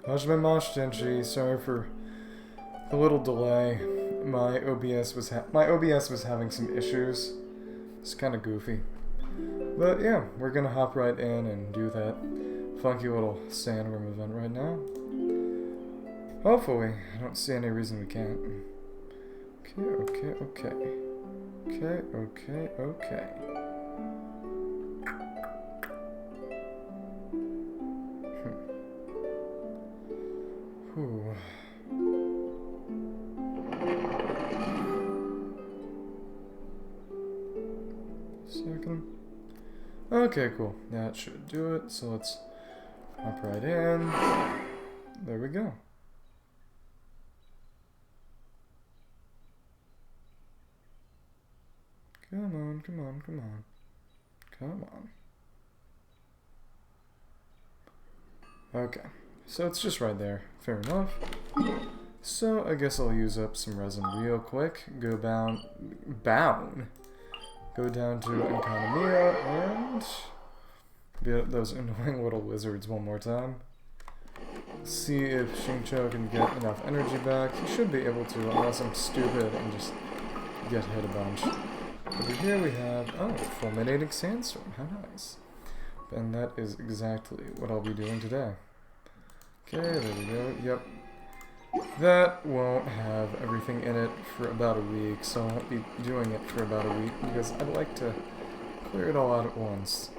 Hajime sorry for the little delay. My OBS was having some issues. It's kind of goofy. But yeah, we're gonna hop right in and do that funky little sandworm event right now. Hopefully. I don't see any reason we can't. Okay. Whew. Second. Okay, cool. That should do it. So let's hop right in. There we go. Come on. Okay. So it's just right there. Fair enough. So I guess I'll use up some resin real quick. Go down to Economia and beat those annoying little wizards one more time. See if Xingqiu can get enough energy back. He should be able to, unless I'm stupid and just get hit a bunch. Over here we have, fulminating sandstorm. How nice. And that is exactly what I'll be doing today. Okay, there we go. Yep. That won't have everything in it for about a week, so I won't be doing it for about a week because I'd like to clear it all out at once.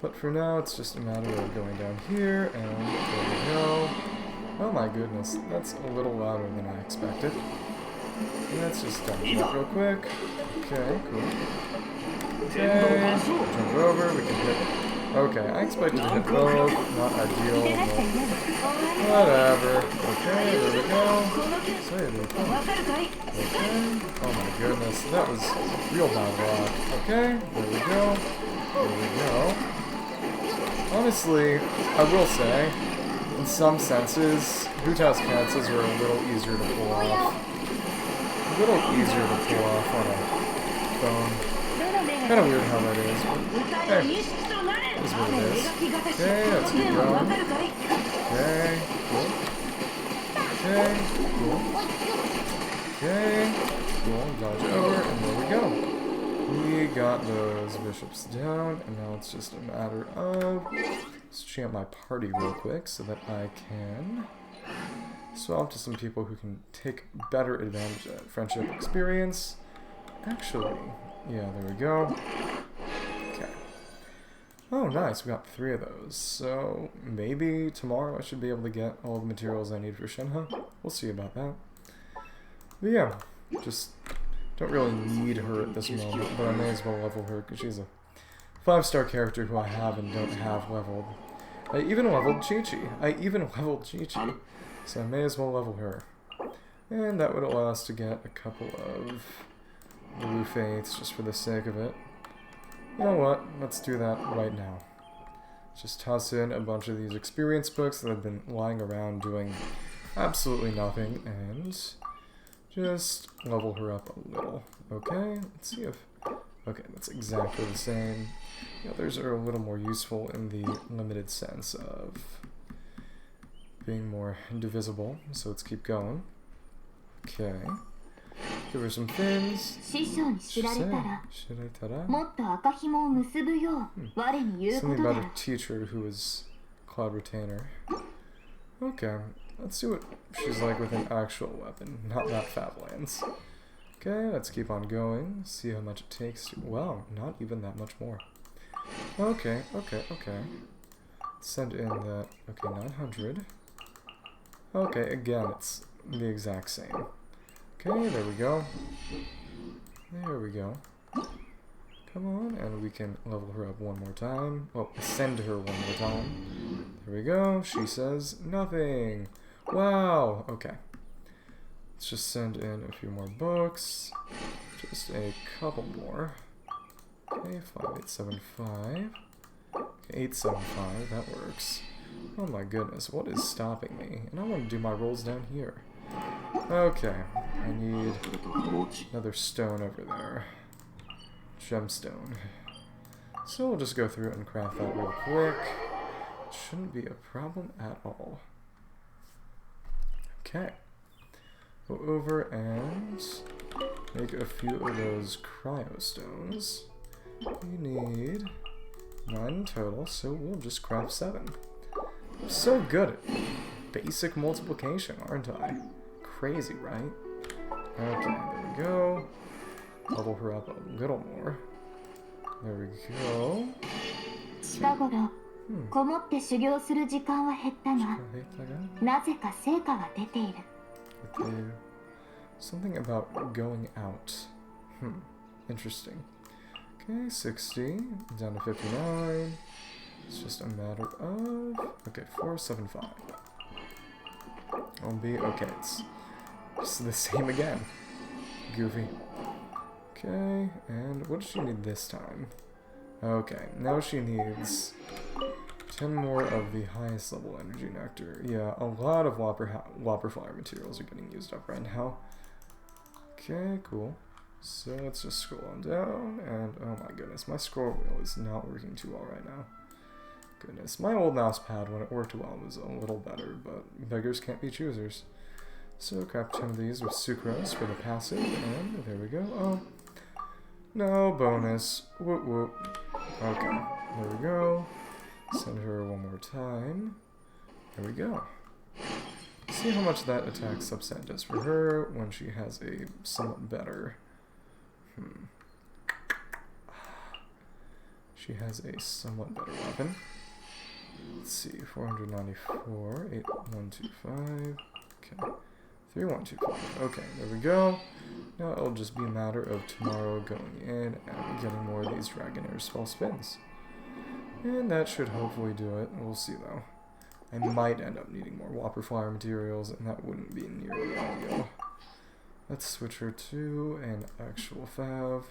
But for now, it's just a matter of going down here, and there we go. Oh my goodness, that's a little louder than I expected. Let's just dump that real quick. Okay, cool. Okay, jump over, we can hit... Okay, I expected to hit both, not ideal, but whatever. Okay, there we go. Okay. Oh my goodness, that was real bad luck. Okay, there we go. Honestly, I will say, in some senses, Huta's cancels are a little easier to pull off. A little easier to pull off on a phone. Kind of weird how that is, but hey, it is what it is. Okay, let's keep going. Okay, cool. Okay, cool. Dodge over, and there we go. We got those bishops down, and now it's just a matter of... Let's chant my party real quick so that I can swap to some people who can take better advantage of friendship experience. Actually, yeah, there we go. Okay. Oh, nice. We got 3 of those. So maybe tomorrow I should be able to get all the materials I need for Shenhe. We'll see about that. But yeah, just don't really need her at this moment, but I may as well level her because she's a 5-star character who I have and don't have leveled. I even leveled Chi-Chi. So I may as well level her. And that would allow us to get a couple of blue faiths just for the sake of it. You know what? Let's do that right now. Just toss in a bunch of these experience books that have been lying around doing absolutely nothing, and just level her up a little. Okay, let's see if... Okay, that's exactly the same. The others are a little more useful in the limited sense of being more indivisible, so let's keep going. Okay. Give her some fins. Something about a teacher who is Cloud Retainer. Okay, let's see what she's like with an actual weapon, not that Favlands. Okay, let's keep on going, see how much it takes. Wow, not even that much more. Okay. Send in that, okay, 900. Okay, again, it's the exact same. Okay, there we go. Come on, and we can level her up one more time. Well, ascend her one more time. There we go. She says nothing. Wow. Okay. Let's just send in a few more books. Just a couple more. Okay, 5875. Okay, 875. That works. Oh my goodness, what is stopping me? And I want to do my rolls down here. Okay, I need another stone over there. Gemstone. So we'll just go through and craft that real quick. Shouldn't be a problem at all. Okay. Go over and make a few of those cryostones. We need 9 total, so we'll just craft 7. I'm so good at basic multiplication, aren't I? Crazy, right? Okay, there we go. Level her up a little more. There we go. Hmm. こもって修行する時間は減ったが、なぜか成果は出ている。Something about going out. Interesting. Okay, 60 down to 59. It's just a matter of... Okay, 475. I'll be... Okay, it's just the same again. Goofy. Okay, and what does she need this time? Okay, now she needs 10 more of the highest level energy nectar. Yeah, a lot of Whopper flower materials are getting used up right now. Okay, cool. So let's just scroll on down, and oh my goodness, my scroll wheel is not working too well right now. Goodness, my old mouse pad, when it worked well, was a little better, but beggars can't be choosers. So craft 10 of these with sucrose for the passive, and there we go. Oh, no bonus. Whoop whoop. Okay, there we go. Send her one more time. There we go. See how much that attack subset does for her when she has a somewhat better... She has a somewhat better weapon. Let's see, 494, 8125, okay, 3125, okay, there we go. Now it'll just be a matter of tomorrow going in and getting more of these Dragonair spell spins. And that should hopefully do it. We'll see though. I might end up needing more Whopper Flower materials, and that wouldn't be nearly ideal. Let's switch her to an actual Fav.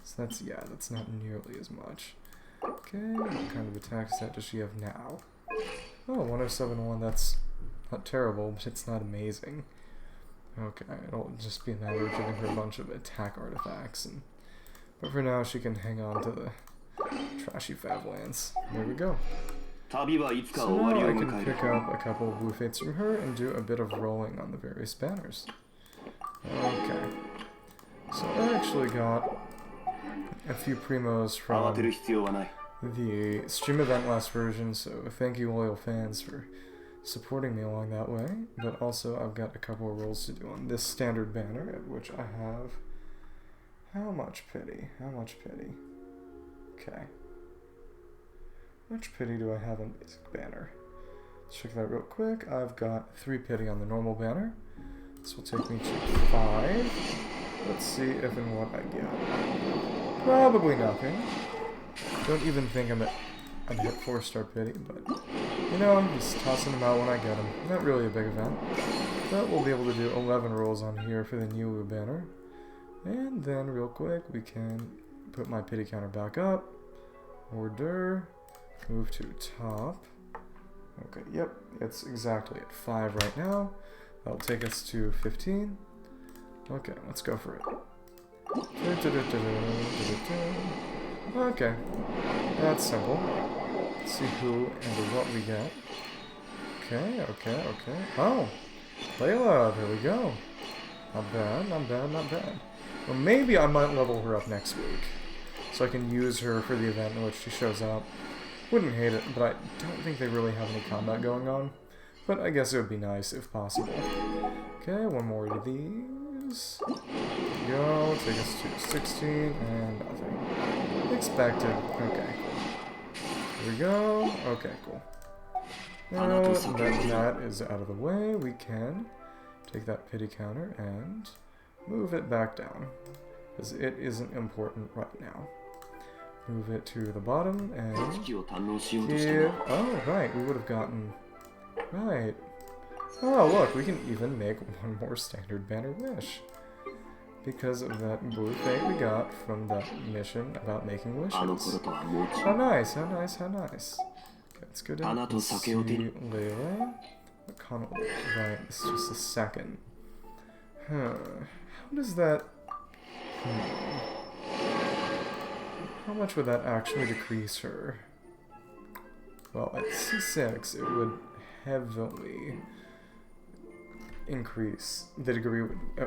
So that's, yeah, that's not nearly as much. Okay, what kind of attack set does she have now? Oh, 1071, that's not terrible, but it's not amazing. Okay, it'll just be a matter of giving her a bunch of attack artifacts. But for now, she can hang on to the trashy Favlands. There we go. So now I can pick up a couple of blue fates from her and do a bit of rolling on the various banners. Okay. So I actually got a few primos from the stream event last version, so thank you loyal fans for supporting me along that way. But also I've got a couple of rolls to do on this standard banner, at which I have... How much pity? How much pity? Okay. How much pity do I have on basic banner? Let's check that real quick. I've got 3 pity on the normal banner. This will take me to 5. Let's see if and what I get. Probably nothing. Don't even think I'd hit 4-star pity, but you know, I'm just tossing them out when I get them. Not really a big event. But we'll be able to do 11 rolls on here for the new banner. And then real quick, we can put my pity counter back up. Order. Move to top. Okay, yep, it's exactly at 5 right now. That'll take us to 15. Okay, let's go for it. Okay, that's simple. Let's see who and what we get. Okay, okay, okay. Oh, Layla, there we go. Not bad, not bad, not bad. Well, maybe I might level her up next week, so I can use her for the event in which she shows up. Wouldn't hate it, but I don't think they really have any combat going on. But I guess it would be nice if possible. Okay, one more of these. There we go, take us to 16, and nothing. Expected. Okay, cool. Here we go. Okay, cool. Now that is out of the way, we can take that pity counter and move it back down, because it isn't important right now. Move it to the bottom, and here... Oh, right, we would have gotten... Right. Oh, look, we can even make one more standard banner wish. Because of that blue fate we got from that mission about making wishes. How nice, how nice, how nice. Okay, let's go down and see Layla. Right, it's just a second. Huh. How does that... How much would that actually decrease her? Well, at C6, it would heavily increase the degree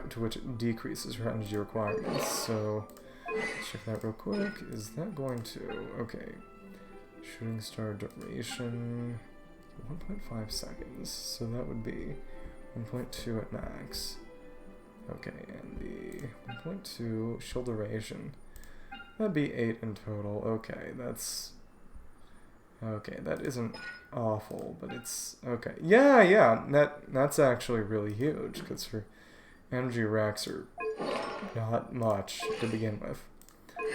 to which it decreases her energy requirements. So let's check that real quick. Is that going to... Okay. Shooting star duration 1.5 seconds. So that would be 1.2 at max. Okay, and the 1.2 shield duration. That'd be 8 in total. Okay, that's... Okay, that isn't awful, but it's... Okay. Yeah, that's actually really huge, because her energy racks are not much to begin with.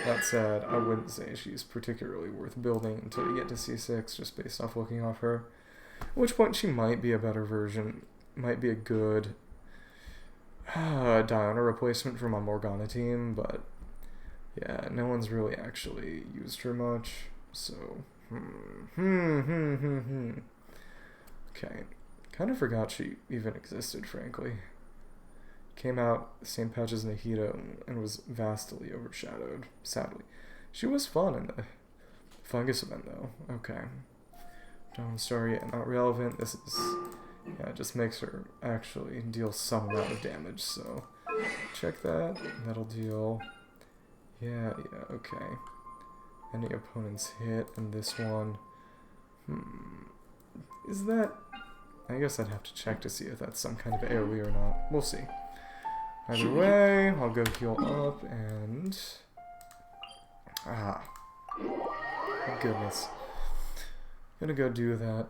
That said, I wouldn't say she's particularly worth building until you get to C6, just based off looking off her. At which point she might be a better version, might be a good Diana replacement for my Morgana team, but yeah, no one's really actually used her much, so... Okay, kind of forgot she even existed, frankly. Came out the same patch as Nahida and was vastly overshadowed, sadly. She was fun in the fungus event, though. Okay. Dawn Star, yeah, not relevant. This is... Yeah, it just makes her actually deal some amount of damage, so... Check that. That'll deal... Yeah, okay. Any opponent's hit, and this one... Is that... I guess I'd have to check to see if that's some kind of AoE or not. We'll see. Either way, I'll go heal up, and... Goodness. Gonna go do that.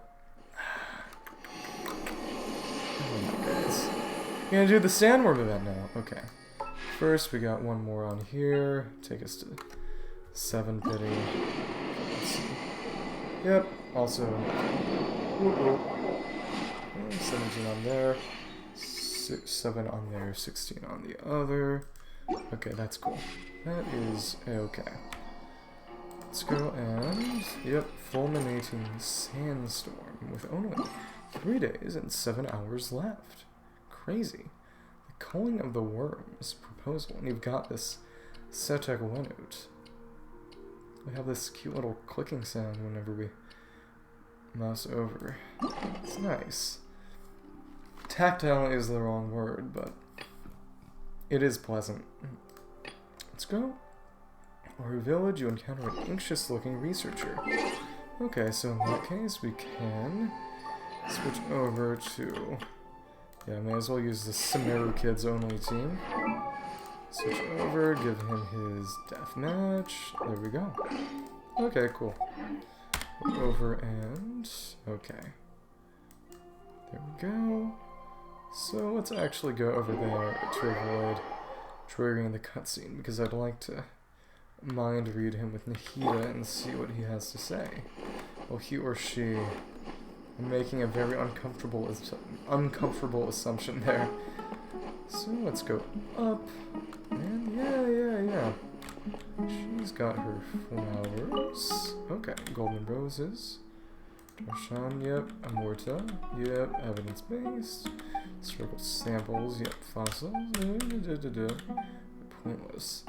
Oh my goodness. Gonna do the sandworm event now. Okay. First, we got one more on here. Take us to 7 pity. Let's see. Yep, also... 17 on there. 7 on there, 16 on the other. Okay, that's cool. That is okay. Let's go and... Yep, fulminating sandstorm with only 3 days and 7 hours left. Crazy. The Culling of the Worms proposal. And you've got this Setek Wenut. We have this cute little clicking sound whenever we mouse over. It's nice. Tactile is the wrong word, but it is pleasant. Let's go. Our village, you encounter an anxious-looking researcher. Okay, so in that case, we can switch over to... Yeah, I may as well use the Sumeru Kids only team. Switch over, give him his death match. There we go. Okay, cool. Over and... Okay. There we go. So let's actually go over there to avoid triggering the cutscene, because I'd like to mind read him with Nahida and see what he has to say. Well, he or she... I'm making a very uncomfortable assumption there. So let's go up. And yeah. She's got her flowers. Okay, golden roses. Darshan, yep. Amorta, yep. Evidence-based. Circle samples, yep. Fossils. Pointless.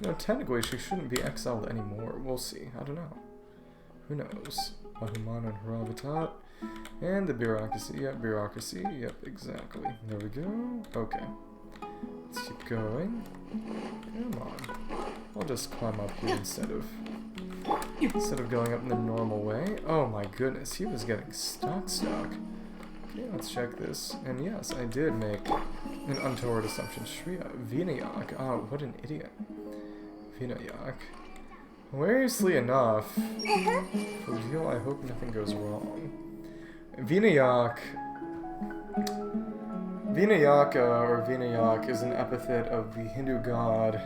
You know, technically she shouldn't be exiled anymore. We'll see. I don't know. Who knows? Bahuman and her habitat. And the bureaucracy. Yep, bureaucracy. Yep, exactly. There we go. Okay. Let's keep going. Come on. I'll just climb up here instead of going up in the normal way. Oh my goodness, he was getting stuck. Okay, let's check this. And yes, I did make an untoward assumption. Shriya, Vinayak. Oh, what an idiot. Vinayak. Hilariously enough, for real, I hope nothing goes wrong. Vinayak, or Vinayak, is an epithet of the Hindu god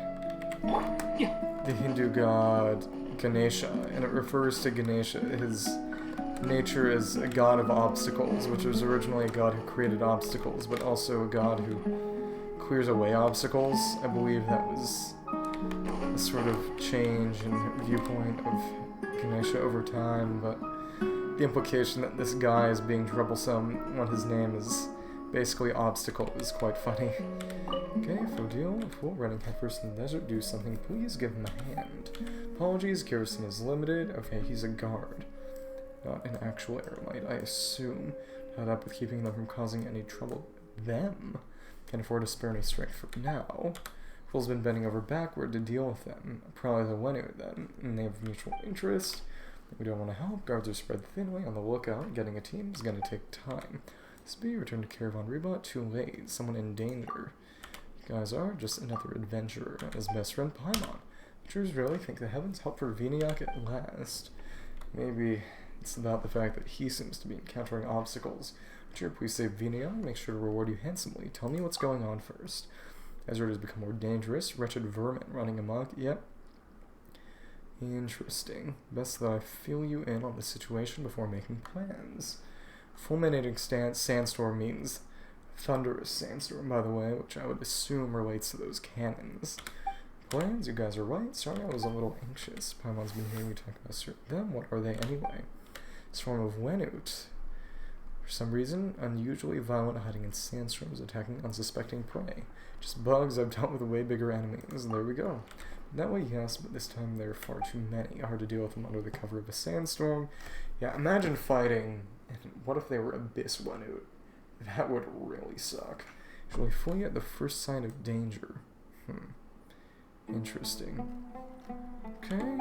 Ganesha, and it refers to Ganesha. His nature is a god of obstacles, which was originally a god who created obstacles, but also a god who clears away obstacles. I believe that was a sort of change in viewpoint of Ganesha over time, but the implication that this guy is being troublesome when his name is basically obstacle is quite funny. Okay, Fodil, if we're running headfirst in the desert, do something, please give him a hand. Apologies, kerosene is limited. Okay, he's a guard, not an actual airlight, I assume. Tied up with keeping them from causing any trouble them. Can't afford to spare any strength for now. Fool's been bending over backward to deal with them. Probably the Wenu then, and they have mutual interest. We don't want to help. Guards are spread thinly on the lookout. Getting a team is going to take time. Speed, return to Caravan Rebot. Too late. Someone in danger. You guys are just another adventurer. His best friend Paimon. Adventurers really think the heavens help for Viniak at last. Maybe it's about the fact that he seems to be encountering obstacles. Sure, please save Viniak. Make sure to reward you handsomely. Tell me what's going on first. Ezra has become more dangerous. Wretched vermin running amok. Yep. Interesting. Best that I fill you in on the situation before making plans. Fulminating sandstorm means thunderous sandstorm, by the way, which I would assume relates to those cannons. Plans? You guys are right. Sorry, I was a little anxious. Paimon's been hearing you talk about them. What are they anyway? Swarm of Wenut. For some reason, unusually violent, hiding in sandstorms, attacking unsuspecting prey. Just bugs. I've dealt with way bigger enemies. There we go. That way, yes, but this time there are far too many. Hard to deal with them under the cover of a sandstorm. Yeah, imagine fighting. What if they were Abyss Wenut? That would really suck. Usually flee at the first sign of danger. Interesting. Okay.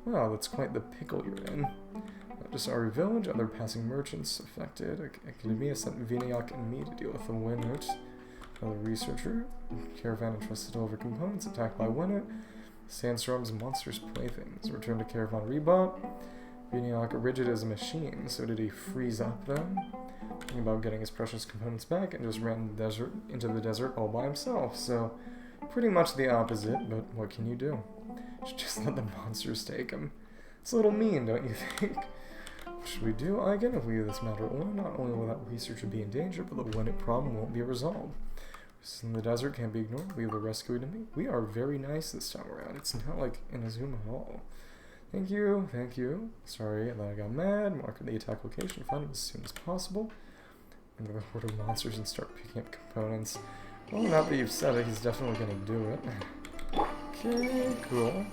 Wow, that's quite the pickle you're in. Not just our village, other passing merchants affected. Academia sent Viniak and me to deal with the Wenut. Another researcher. Caravan entrusted to deliver components attacked by Wenut. Sandstorms and monsters playthings. Return to Caravan Rebot. Viniak rigid as a machine, so did he freeze up then? Thinking about getting his precious components back and just ran into the desert all by himself, so pretty much the opposite, but what can you do? Should just let the monsters take him. It's a little mean, don't you think? What should we do? Again, if we leave this matter alone, not only will that researcher be in danger, but the Wenut problem won't be resolved. This in the desert can't be ignored. Leave the rescue to me. We are very nice this time around. It's not like Inazuma at all. Thank you, thank you. Sorry that I got mad. Mark the attack location, find him as soon as possible. Enter the horde of monsters and start picking up components. Well, now that you've said it, he's definitely gonna do it. Okay, cool.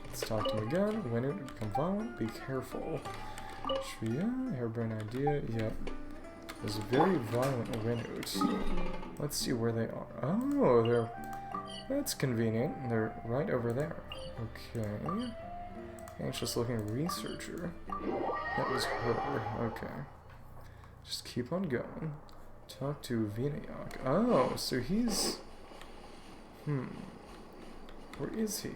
Let's talk to him again. When it become violent, be careful. Shriya, hairbrain idea, yep. There's a very violent Wenut. Let's see where they are. Oh, they're... That's convenient. They're right over there. Okay. Anxious looking researcher. That was her. Okay. Just keep on going. Talk to Viniak. Oh, so he's... Where is he?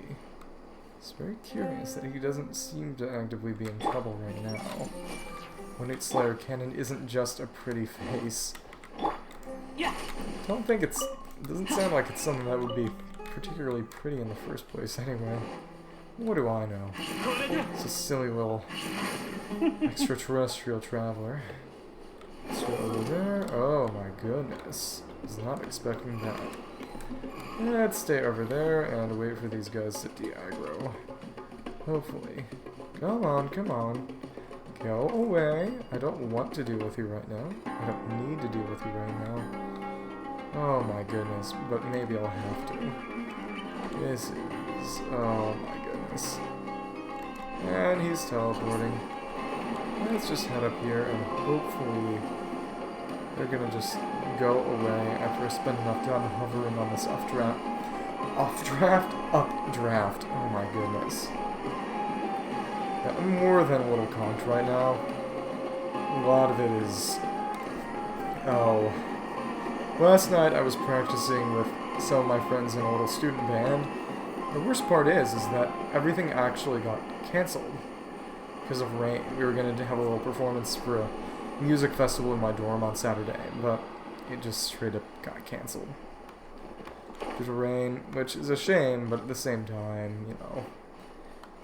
It's very curious that he doesn't seem to actively be in trouble right now. Wenut Slayer Cannon isn't just a pretty face. Don't think it's... It doesn't sound like it's something that would be particularly pretty in the first place anyway. What do I know? It's a silly little extraterrestrial traveler. Let's go over there. Oh my goodness. Was not expecting that. Let's stay over there and wait for these guys to de-aggro. Hopefully. Come on, come on. Go away. I don't want to deal with you right now. I don't need to deal with you right now. Oh my goodness, but maybe I'll have to. This is... Oh my goodness. And he's teleporting. Let's just head up here and hopefully they're gonna just go away after I spend enough time hovering on this updraft. Oh my goodness. Yeah, I'm more than a little conked right now. A lot of it is... Oh. Last night I was practicing with some of my friends in a little student band. The worst part is that everything actually got cancelled because of rain. We were going to have a little performance for a music festival in my dorm on Saturday, but it just straight up got cancelled due to rain, which is a shame, but at the same time, you know,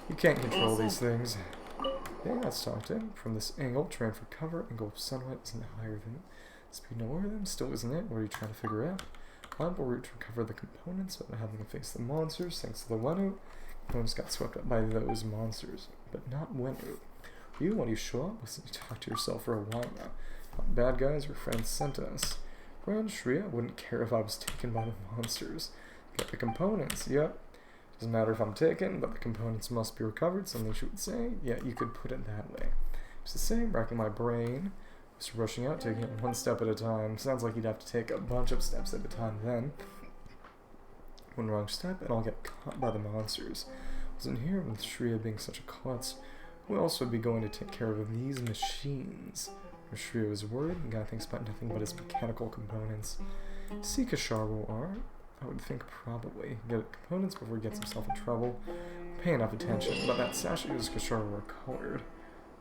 you can't control these things. Okay, let's talk to him. From this angle, train for cover, angle of sunlight isn't higher than speed no lower than, still isn't it? What are you trying to figure out? Pliable route to recover the components without having to face the monsters, thanks to the Wenut. Components got swept up by those monsters, but not Wenut. You, when you show up, listen, you talk to yourself for a while now. Not bad guys, your friends sent us. Friend Shriya wouldn't care if I was taken by the monsters. Get the components, yep. Doesn't matter if I'm taken, but the components must be recovered, something she would say. Yeah, you could put it that way. It's the same, racking my brain. Just rushing out, taking it one step at a time. Sounds like you'd have to take a bunch of steps at a time then. One wrong step, and I'll get caught by the monsters. Wasn't here with Shreya being such a klutz. Who else would be going to take care of these machines? Shreya was worried, and guy thinks about nothing but his mechanical components. See Kasharu are? I would think probably. Get components before he gets himself in trouble. Pay enough attention, but that sash is Kasharu are colored.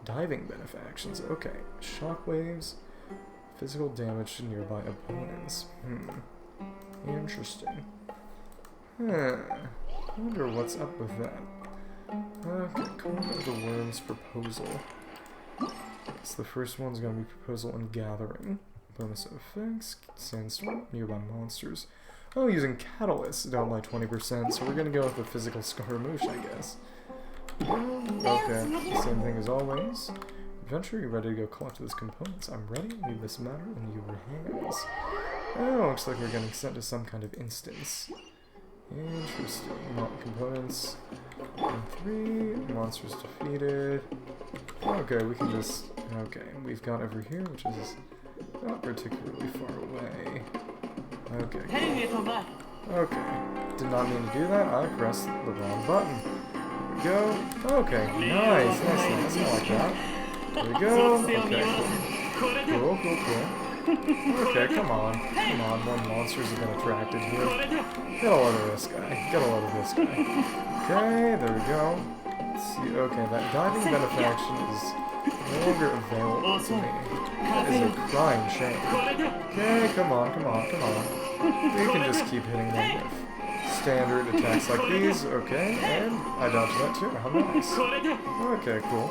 Diving benefactions, okay. Shockwaves, physical damage to nearby opponents. Interesting. I wonder what's up with that. Okay, Command of the Worms proposal. So the first one's going to be proposal and gathering. Bonus effects, sandstorm, nearby monsters. Oh, using catalysts down by 20%, so we're going to go with the physical Scaramouche, I guess. Okay, same thing as always. Adventure, you ready to go collect those components? I'm ready. Leave this matter in your hands. Oh, looks like we're getting sent to some kind of instance. Interesting. Components. 3. Monsters defeated. Okay, we can just... Okay, we've got over here, which is not particularly far away. Okay. Okay. Did not mean to do that. I pressed the wrong button. There we go. Okay. Nice. I like that. There we go. Okay, cool. Okay, come on. More monsters have been attracted here. Get a load of this guy. Okay, there we go. Let's see. Okay, that diving benefaction is no longer available to me. That is a crying shame. Okay, come on. We can just keep hitting them with standard attacks like these. Okay, and I dodged that too. How nice. Okay, cool.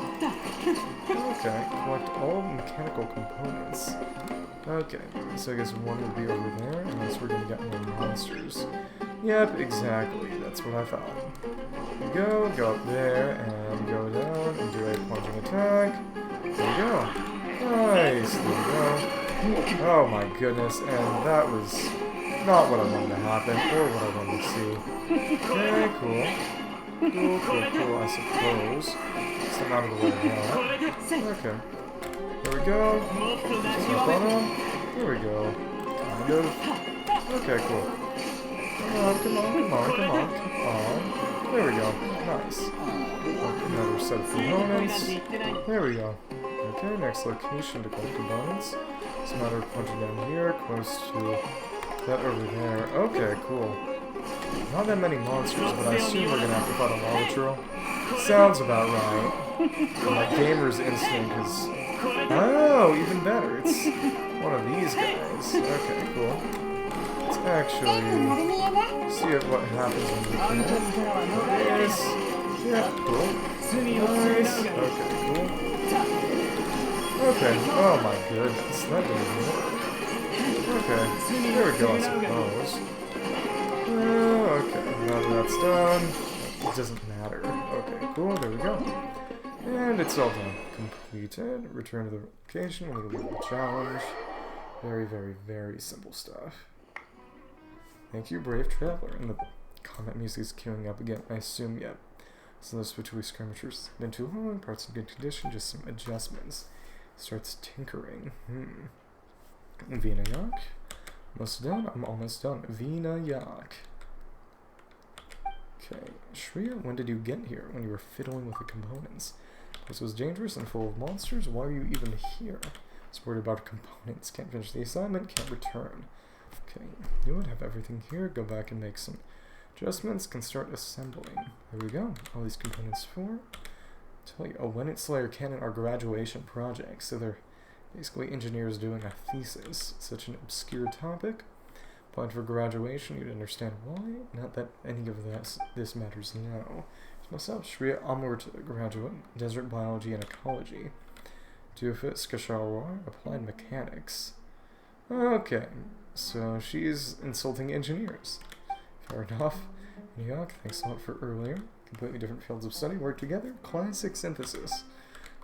Okay, collect all mechanical components. Okay, so I guess one will be over there, unless we're gonna get more monsters. Yep, exactly, that's what I thought. Go up there, and go down, and do a plunging attack. There we go. Nice, there we go. Oh my goodness, and that was not what I wanted to happen, or what I wanted to see. Okay, cool, I suppose. Step out of the way now. Okay. There we go. Step on him. There we go. Kind of. Okay, cool. Come on. There we go. Nice. Another set of components. There we go. Okay, next location to collect components. It's a matter of punching down here, close to that over there. Okay, cool. Not that many monsters, but I assume we're gonna have to fight a lava troll. Sounds about right. My gamer's instinct is... Oh, even better. It's one of these guys. Okay, cool. Let's actually see what happens when we can. Yes. Yeah, cool. Nice. Okay, cool. Okay. Oh my goodness. That didn't work. Okay. There we go, I suppose. Okay. Now that that's done, it doesn't matter. Okay, cool. There we go. And it's all done. Completed. Return to the location. We'll leave the challenge. Very, very, very simple stuff. Thank you, brave traveler. And the combat music is queuing up again, I assume, yet. So those between skirmishers been too long, parts in good condition, just some adjustments. Starts tinkering. Vina Yak. Almost done. I'm almost done. Vina Yak. Okay. Shreya, when did you get here? When you were fiddling with the components. This was dangerous and full of monsters. Why are you even here? I was worried about components. Can't finish the assignment. Can't return. Okay. You would have everything here. Go back and make some adjustments. Can start assembling. There we go. All these components for. Tell you, Wennet Slayer Cannon are graduation projects. So they're basically engineers doing a thesis. Such an obscure topic. Applied for graduation. You'd understand why. Not that any of this matters now. Myself, Shreya Amurt graduate, desert biology and ecology. Dufit Skasharwar, applied mechanics. Okay, so she's insulting engineers. Fair enough. Nyok, thanks a lot for earlier. Completely different fields of study, work together, classic synthesis.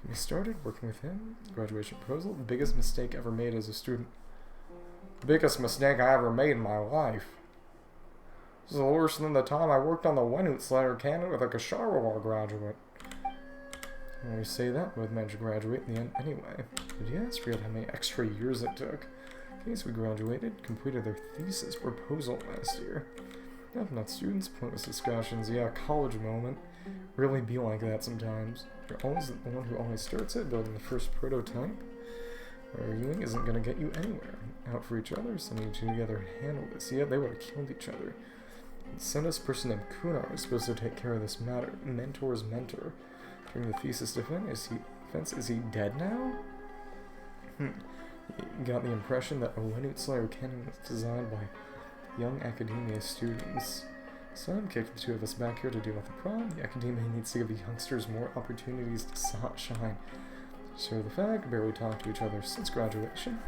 When we started working with him, graduation proposal, the biggest mistake ever made as a student. Biggest mistake I ever made in my life. This is worse than the time I worked on the Wenut Slayer cannon with a Kasharawar graduate. I always say that, both managed to graduate in the end anyway. Did you ask how many extra years it took? In case we graduated, completed their thesis proposal last year. If not students, pointless discussions, yeah, college moment. Really be like that sometimes. You're always the one who always starts it, building the first prototype. Arguing isn't going to get you anywhere. Out for each other, sending you two together to handle this. Yeah, they would have killed each other. Send us person named Kunar is supposed to take care of this matter. Mentor's mentor. During the thesis defense, is he dead now? You got the impression that a Wenut Slayer cannon was designed by young academia students. So I'm kicking the two of us back here to deal with the problem. The academia needs to give the youngsters more opportunities to shine. So the fact, barely talked to each other since graduation.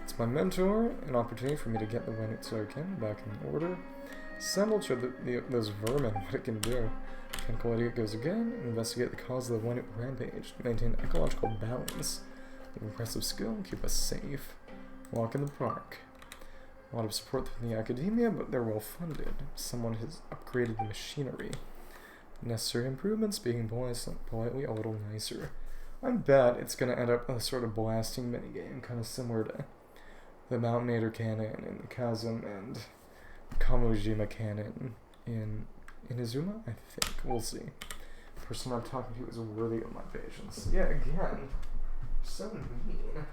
It's my mentor, an opportunity for me to get the Wenut Slayer cannon back in order. Assemble show those vermin what it can do. Chemical idiot goes again, and investigate the cause of the Wenut rampage. Maintain ecological balance. Impressive skill, keep us safe. Walk in the park. A lot of support from the academia, but they're well funded. Someone has upgraded the machinery. Necessary improvements, being politely a little nicer. I bet it's going to end up a sort of blasting minigame, kind of similar to the Mountaineer cannon and the Chasm and Kamojima cannon in Inazuma, I think. We'll see. The person I'm talking to is worthy of my patience. Yeah, again. So mean.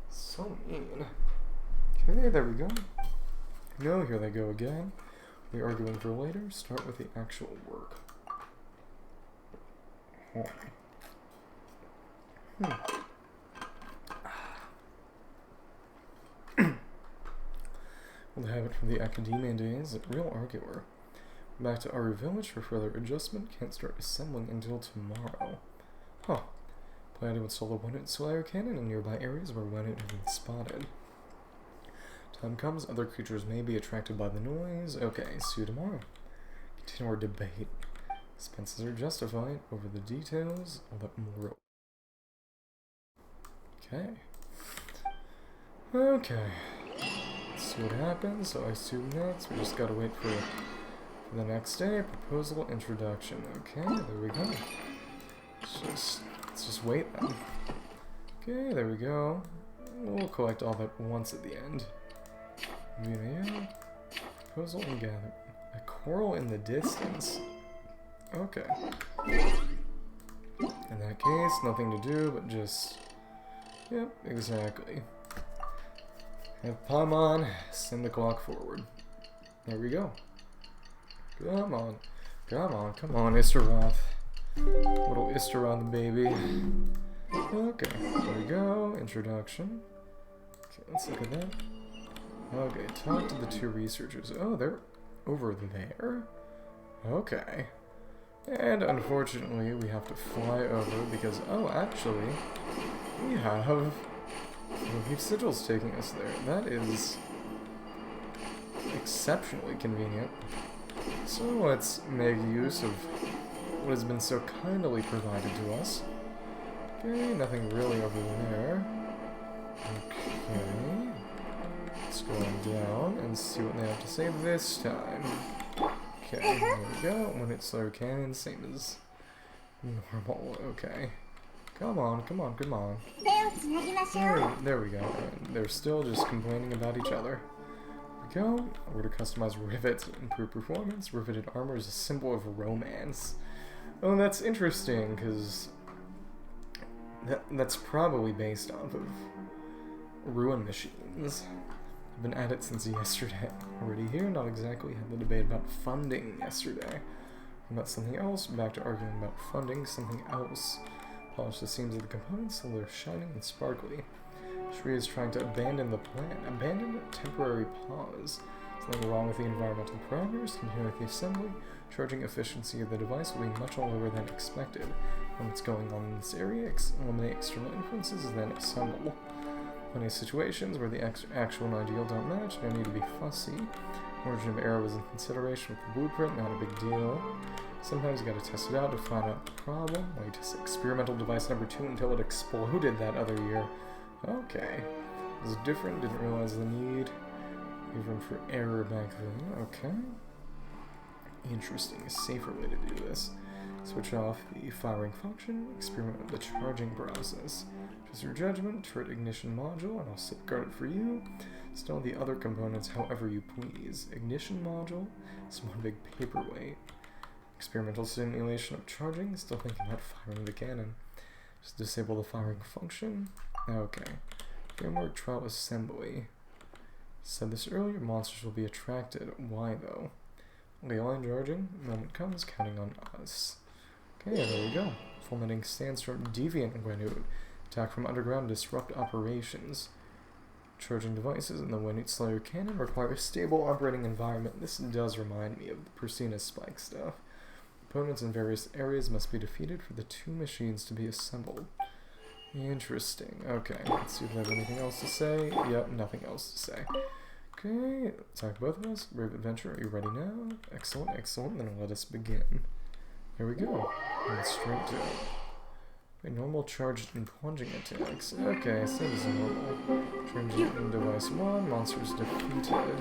So mean. Okay, there we go. No, here they go again. We're arguing for later. Start with the actual work. We'll have it from the academia days, a real arguer. Back to Aru Village for further adjustment. Can't start assembling until tomorrow. Huh. Plan to install a Wenut Slayer cannon in nearby areas where Wenut have been spotted. Time comes, other creatures may be attracted by the noise. Okay, see you tomorrow. Continue our debate. Expenses are justified over the details. All that more. Okay. Okay. Let's see what happens. So I assume next. We just gotta wait for the next day. Proposal introduction. Okay, there we go. Let's just wait then. Okay, there we go. We'll collect all that once at the end. Video. Proposal and gather. A coral in the distance. Okay. In that case, nothing to do but just... Yep, exactly. Have Paimon send the clock forward. There we go. Come on. Come on, come on, Istaroth. Little Istaroth baby. Okay, there we go. Introduction. Okay, let's look at that. Okay, talk to the two researchers. Oh, they're over there? Okay. And unfortunately, we have to fly over because, oh, actually, we have Leaf Sigils taking us there. That is exceptionally convenient. So let's make use of what has been so kindly provided to us. Okay, nothing really over there. Okay. Let's go on down and see what they have to say this time. Okay, here we go. Wenut Slayer cannon, same as normal. Okay. Come on, come on, come on. There we go. And they're still just complaining about each other. There we go. We're to customize rivets to improve performance. Riveted armor is a symbol of romance. Oh, that's interesting, because that's probably based off of ruin machines. I've been at it since yesterday. Already here, not exactly. Had the debate about funding yesterday. About something else, back to arguing about funding something else. Polish the seams of the components so they're shining and sparkly. Shree is trying to abandon the plan. Abandon a temporary pause. Something wrong with the environmental parameters. Continue with the assembly. Charging efficiency of the device will be much lower than expected. What's going on in this area? Eliminate external influences, then assemble. Plenty of situations where the actual and ideal don't match. No need to be fussy. Origin of error was in consideration with the blueprint. Not a big deal. Sometimes you gotta test it out to find out the problem. Well, you test experimental device number 2 until it exploded that other year. Okay. It was different, didn't realize the need. Even for error back then. Okay. Interesting. A safer way to do this. Switch off the firing function, experiment with the charging process. Choose your judgment, turret ignition module, and I'll safeguard it for you. Install the other components however you please. Ignition module is one big paperweight. Experimental simulation of charging, still thinking about firing the cannon. Just disable the firing function. Okay. Framework trial assembly. Said this earlier, monsters will be attracted. Why though? Ley line charging, moment comes, counting on us. Okay, there we go. Fomenting sandstorm deviant Wenut. Attack from underground, disrupt operations. Charging devices in the Wenut Slayer cannon require a stable operating environment. This does remind me of the Persina Spike stuff. Opponents in various areas must be defeated for the two machines to be assembled. Interesting. Okay, let's see if they have anything else to say. Yep, nothing else to say. Okay, attack both of us. Brave adventure, are you ready now? Excellent, excellent. Then let us begin. Here we go. And straight to it. Okay, normal charged and plunging attacks. Okay, seems normal. Transient device 1, monsters defeated.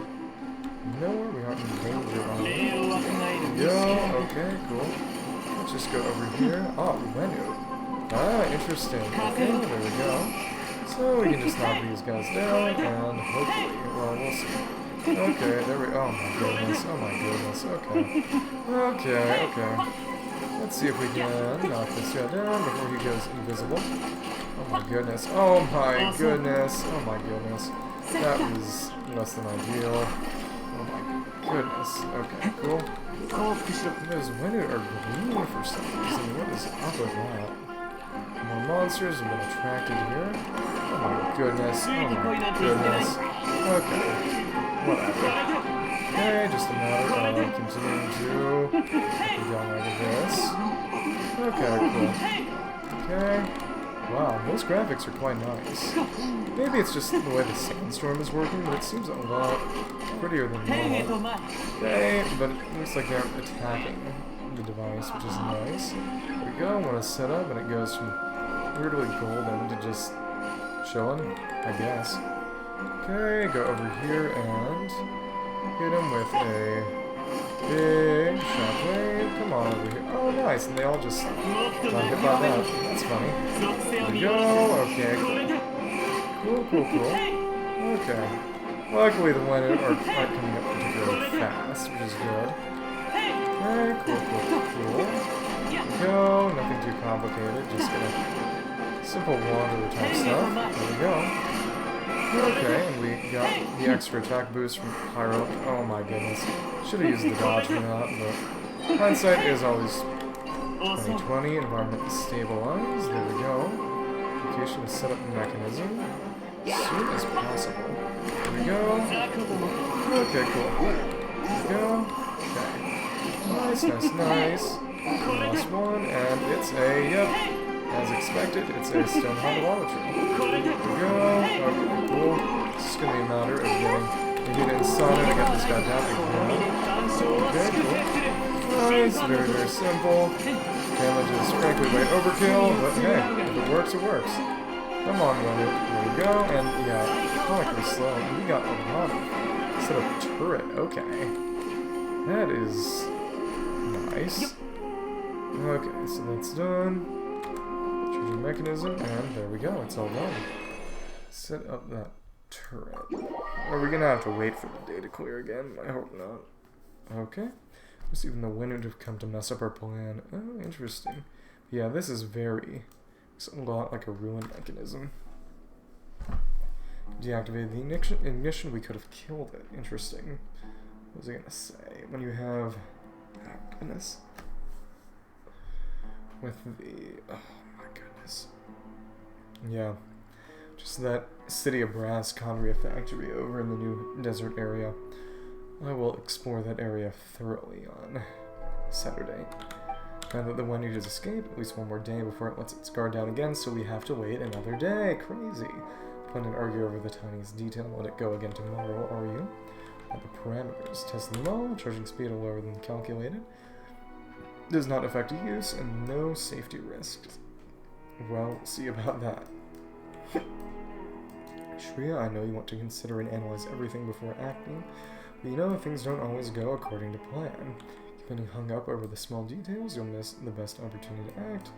Nowhere, we aren't in danger on it. Yo, okay, cool. Let's just go over here. Oh, menu. Ah, interesting. Okay, there we go. So we can just knock these guys down, and hopefully, well, we'll see. Okay, there we go. Oh my goodness, oh my goodness, okay. Okay, okay. Let's see if we can knock this guy down before he goes invisible. Oh my goodness, oh my goodness, oh my goodness. That was less than ideal. Oh my goodness, okay, cool. Those Wenut are green for some reason. What is up with that? More monsters have been attracted here. Oh my goodness. Oh my goodness. Okay. Whatever. Okay, just a matter of continuing to go like this. Okay, cool. Okay. Wow, those graphics are quite nice. Maybe it's just the way the sandstorm is working, but it seems a lot prettier than normal. Okay, but it looks like they're attacking the device, which is nice. There we go, when it's set up, and it goes from weirdly golden to just chilling, I guess. Okay, go over here and hit him with a big shockwave. Come on over here. Oh, nice, and they all just got hit by that. That's funny. There we go. Okay, cool. Cool. Okay. Luckily, the Wenut aren't coming up particularly fast, which is good. Okay, cool. There we go. Nothing too complicated. Just gonna simple water type stuff. There we go. Okay, and we got the extra attack boost from Pyro. Oh my goodness. Should have used the dodge for that, but hindsight is always 2020. Environment is stabilized. There we go. Location is set up mechanism. As soon as possible. There we go. Okay, cool. There we go. Okay. Nice. Last one, and it's a, yep. As expected, it's a stone idolatry. There we go. Okay, cool. It's just gonna be a matter of getting inside and get this guy down again. Okay, cool. Nice, very simple. Damage is frankly way overkill, but hey, if it works, it works. Come on, Wenut. There we go, and yeah, chronically slow. And we got a lot of set up turret. Okay. That is nice. Okay, so that's done. Charging mechanism, and there we go, it's all done. Set up that turret. Are we gonna have to wait for the day to clear again? I hope not. Okay. Let's even the Wenut have come to mess up our plan. Oh, interesting. Yeah, this is it's a lot like a ruin mechanism. Deactivate the ignition, we could have killed it. Interesting. What was I gonna say? When you have... Oh, goodness. With the... Oh, my goodness. Yeah. Just that City of Brass Conria factory over in the new desert area. I will explore that area thoroughly on Saturday. Now that the Wenut has escaped, at least one more day before it lets its guard down again, so we have to wait another day. Crazy. Plan and argue over the tiniest detail. Let it go again tomorrow, are you? At the parameters. Test them all. Charging speed lower than calculated. Does not affect use, and no safety risks. Well, see about that. Shreya, I know you want to consider and analyze everything before acting, but you know things don't always go according to plan. Getting hung up over the small details, you'll miss the best opportunity to act.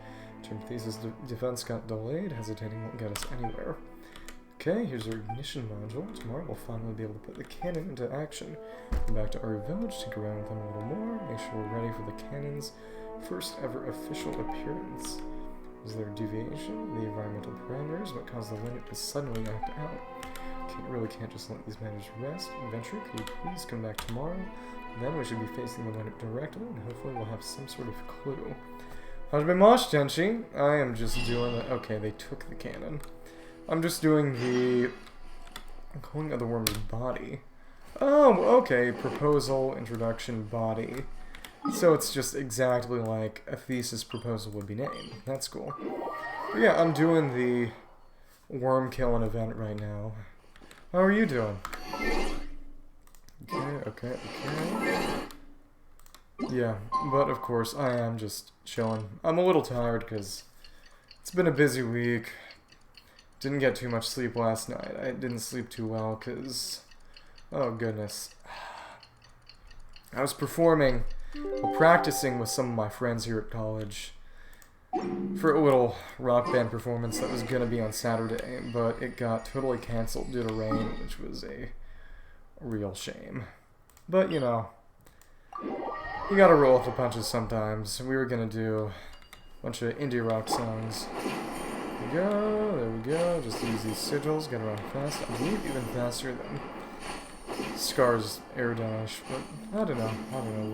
Term thesis defense got delayed, hesitating won't get us anywhere. Okay, here's our ignition module. Tomorrow we'll finally be able to put the cannon into action. Come back to our village, tinker around with them a little more, make sure we're ready for the cannon's first ever official appearance. Was there a deviation? The environmental parameters, what caused the limit to suddenly act out? Really can't just let these matters rest. Adventure, could you please come back tomorrow? Then we should be facing the limit directly, and hopefully we'll have some sort of clue. Hajime Tenshi. I am just doing the... Okay, they took the cannon. I'm just doing the... Calling of the worm's body. Oh, okay. Proposal, introduction, body. So it's just exactly like a thesis proposal would be named. That's cool. But yeah, I'm doing the worm killing event right now. How are you doing? Okay. Yeah, but of course, I am just chilling. I'm a little tired because it's been a busy week. Didn't get too much sleep last night. I didn't sleep too well because... Oh, goodness. I was performing, or practicing with some of my friends here at college for a little rock band performance that was going to be on Saturday, but it got totally canceled due to rain, which was a real shame. But, you know, you gotta roll with the punches sometimes. We were gonna do a bunch of indie rock songs. There we go. Just use these sigils, get around fast. I believe even faster than Scar's air dash, but I don't know,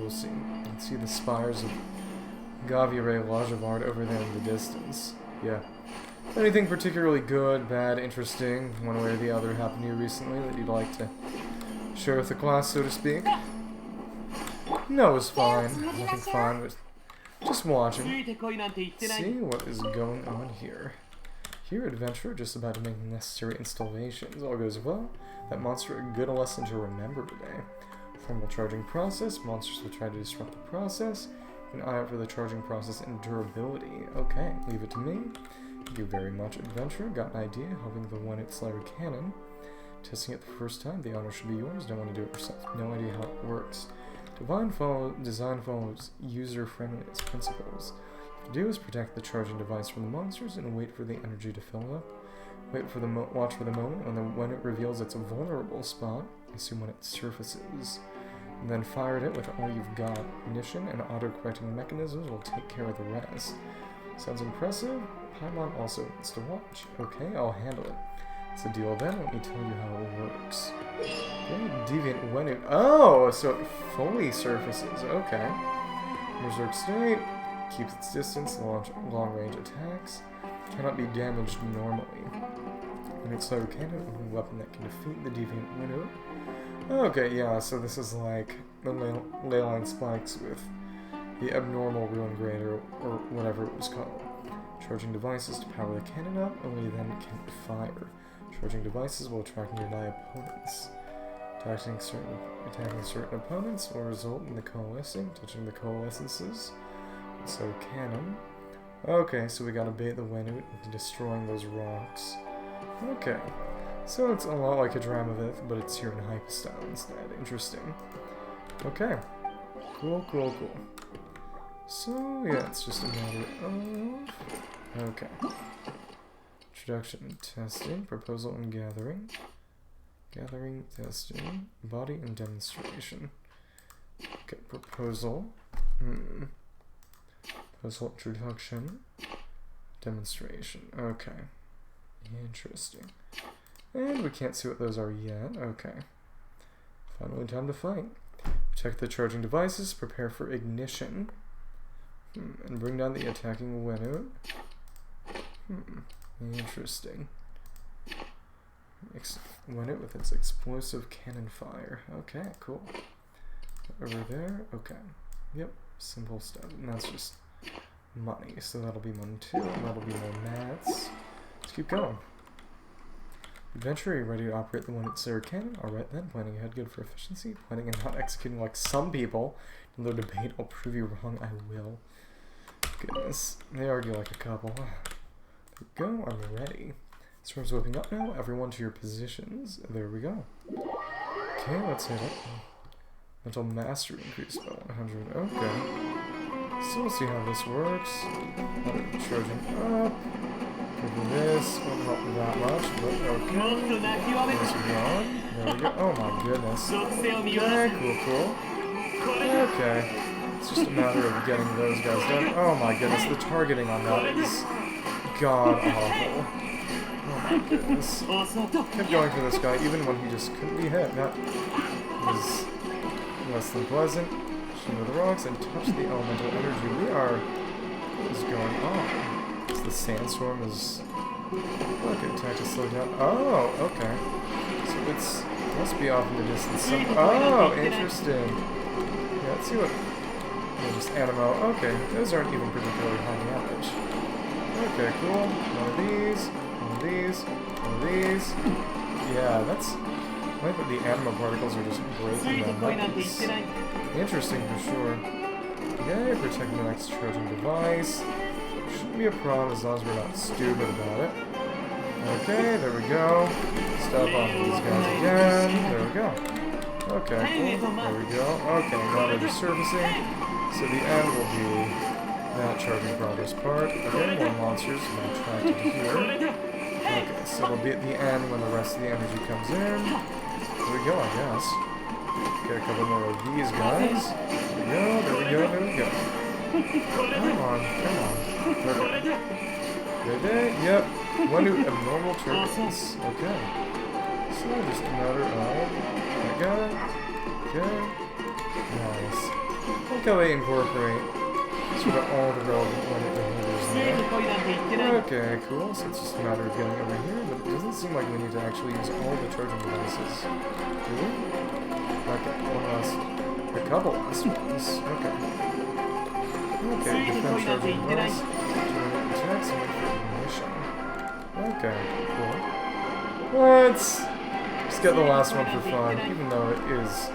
we'll see. You can see the spires of Gaviere Lajavard over there in the distance. Yeah. Anything particularly good, bad, interesting, one way or the other happened to you recently that you'd like to share with the class, so to speak? No, it was fine. Nothing fine, but just watching. See what is going on here. Here, adventurer, just about to make the necessary installations. All goes well. That monster, a good lesson to remember today. Formal charging process. Monsters will try to disrupt the process. Keep an eye out for the charging process and durability. Okay, leave it to me. Thank you very much, adventurer. Got an idea, having the one-hit Slayer cannon. Testing it the first time, the honor should be yours. Don't want to do it yourself. No idea how it works. Design follows user-friendliness principles. What you do is protect the charging device from the monsters and wait for the energy to fill up. Watch for the moment when it reveals its vulnerable spot. Assume when it surfaces. And then fire it with all you've got. Ignition and auto-correcting mechanisms will take care of the rest. Sounds impressive? Paimon also wants to watch. Okay, I'll handle it. It's a deal then, let me tell you how it works. Okay, deviant when it... Oh, so it fully surfaces. Okay. Berserk state. Keeps its distance, launch long-range attacks. Cannot be damaged normally. And it's a cannon, a weapon that can defeat the deviant winnow. Okay, yeah, so this is like the ley line spikes with the abnormal ruin grader, or whatever it was called. Charging devices to power the cannon up, only then can it fire. Charging devices will attract nearby opponents. Attacking certain opponents will result in the coalescing, touching the coalescences. So cannon. Okay, so we gotta bait the wind into destroying those rocks. Okay. So it's a lot like a Dramavith, but it's here in Hypostyle instead. Interesting. Okay. Cool. So, yeah, it's just a matter of... Okay. Introduction and testing. Proposal and gathering. Gathering, testing. Body and demonstration. Okay, proposal. Proposal, introduction. Demonstration. Okay. Interesting. And we can't see what those are yet. Okay. Finally time to fight. Check the charging devices. Prepare for ignition. And bring down the attacking winnow. Interesting. Win it with its explosive cannon fire. Okay, cool. Over there. Okay. Yep. Simple stuff. And that's just money. So that'll be money too. And that'll be more mats. Let's keep going. Adventure, are you ready to operate the one at Sarah Cannon? Alright then, planning ahead, good for efficiency. Planning and not executing like some people. In the debate, I'll prove you wrong, I will. Goodness, they argue like a couple. There we go, I'm ready. Storm's whipping up now, everyone to your positions. There we go. Okay, let's hit it. Mental mastery increased by 100. Okay. So we'll see how this works. Charging up. Maybe this won't help that much, but okay. There's one. There we go. Oh my goodness. Okay, cool. Okay. It's just a matter of getting those guys done. Oh my goodness, the targeting on that is god awful. Oh my goodness. Kept going for this guy even when he just couldn't be hit. That was less than pleasant. Shimmer the rocks and touch the elemental energy. What is going on? The sandstorm is... Okay, attack to slow down. Oh, okay. So it's... must be off in the distance. Oh, interesting. Yeah, let's see what... Yeah, just animo. Okay, those aren't even particularly high damage. Okay, cool. One of these. One of these. One of these. Yeah, that's... I like that the animo particles are just breaking them. That's interesting for sure. Okay, protect the next charging device. Shouldn't be a problem as long as we're not stupid about it. Okay, there we go. Stop on these guys again. There we go. Okay, cool. There we go. Okay, now they're just surfacing. So the end will be that charging progress part. Okay, more monsters have been attracted here. Okay, so it'll be at the end when the rest of the energy comes in. There we go, I guess. Okay, a couple more of these guys. There we go, there we go. Come on, come on. Okay. Yep. One new abnormal turbulence. Okay. So just a matter of that guy. Okay. Nice. Look how they incorporate sort of all the relevant behaviors there. Okay, cool. So it's just a matter of getting over here, but it doesn't seem like we need to actually use all the charging devices. Do we? Okay, a couple last ones. Okay. Okay, defense charging device. Attacks and wait for ignition. Okay, cool. Let's just get the last one for fun, even though it is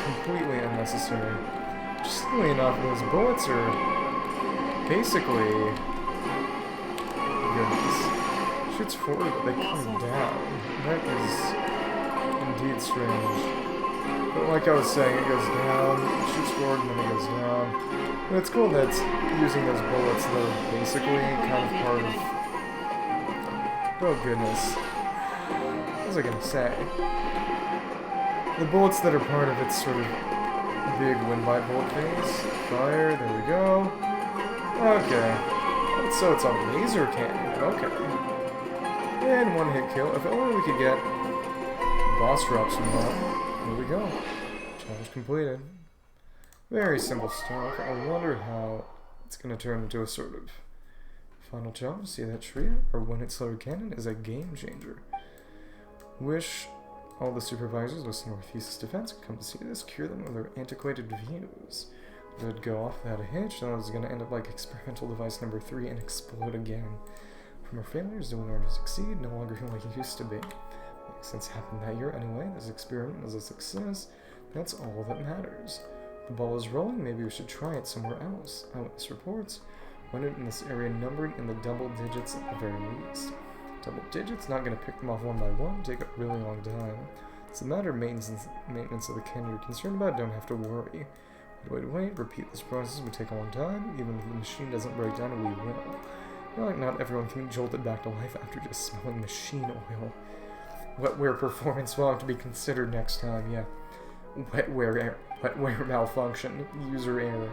completely unnecessary. Just silly enough, those bullets are basically... Goodness. Shoots forward, but they come down. That is indeed strange. But like I was saying, it goes down, it shoots forward, and then it goes down. But it's cool that it's using those bullets that are basically kind of part of... Oh goodness. What was I gonna say? The bullets that are part of its sort of big wind-bite bullet phase. Fire, there we go. Okay. So it's a laser cannon, okay. And one hit kill. If only we could get boss drops from that. There we go. Challenge completed. Very simple stuff. I wonder how it's going to turn into a sort of final challenge. See that tree? Or when it's loaded cannon is a game changer. Wish all the supervisors with Northeast's defense could come to see this, cure them of their antiquated views. If it would go off without a hitch, then it was going to end up like experimental device number 3 and explode again. From our failures to in order to succeed, no longer like it used to be. Makes sense happened that year anyway. This experiment was a success. That's all that matters. The ball is rolling, maybe we should try it somewhere else. Eyewitness reports run it in this area numbered in the double digits at the very least. Double digits, not going to pick them off one by one, take a really long time. It's a matter of maintenance of the cannon you're concerned about, don't have to worry. Wait, repeat this process would take a long time, even if the machine doesn't break down, we will. Like not everyone can be jolted back to life after just smelling machine oil. Wetware performance will have to be considered next time, yeah. Wetware malfunction. User error.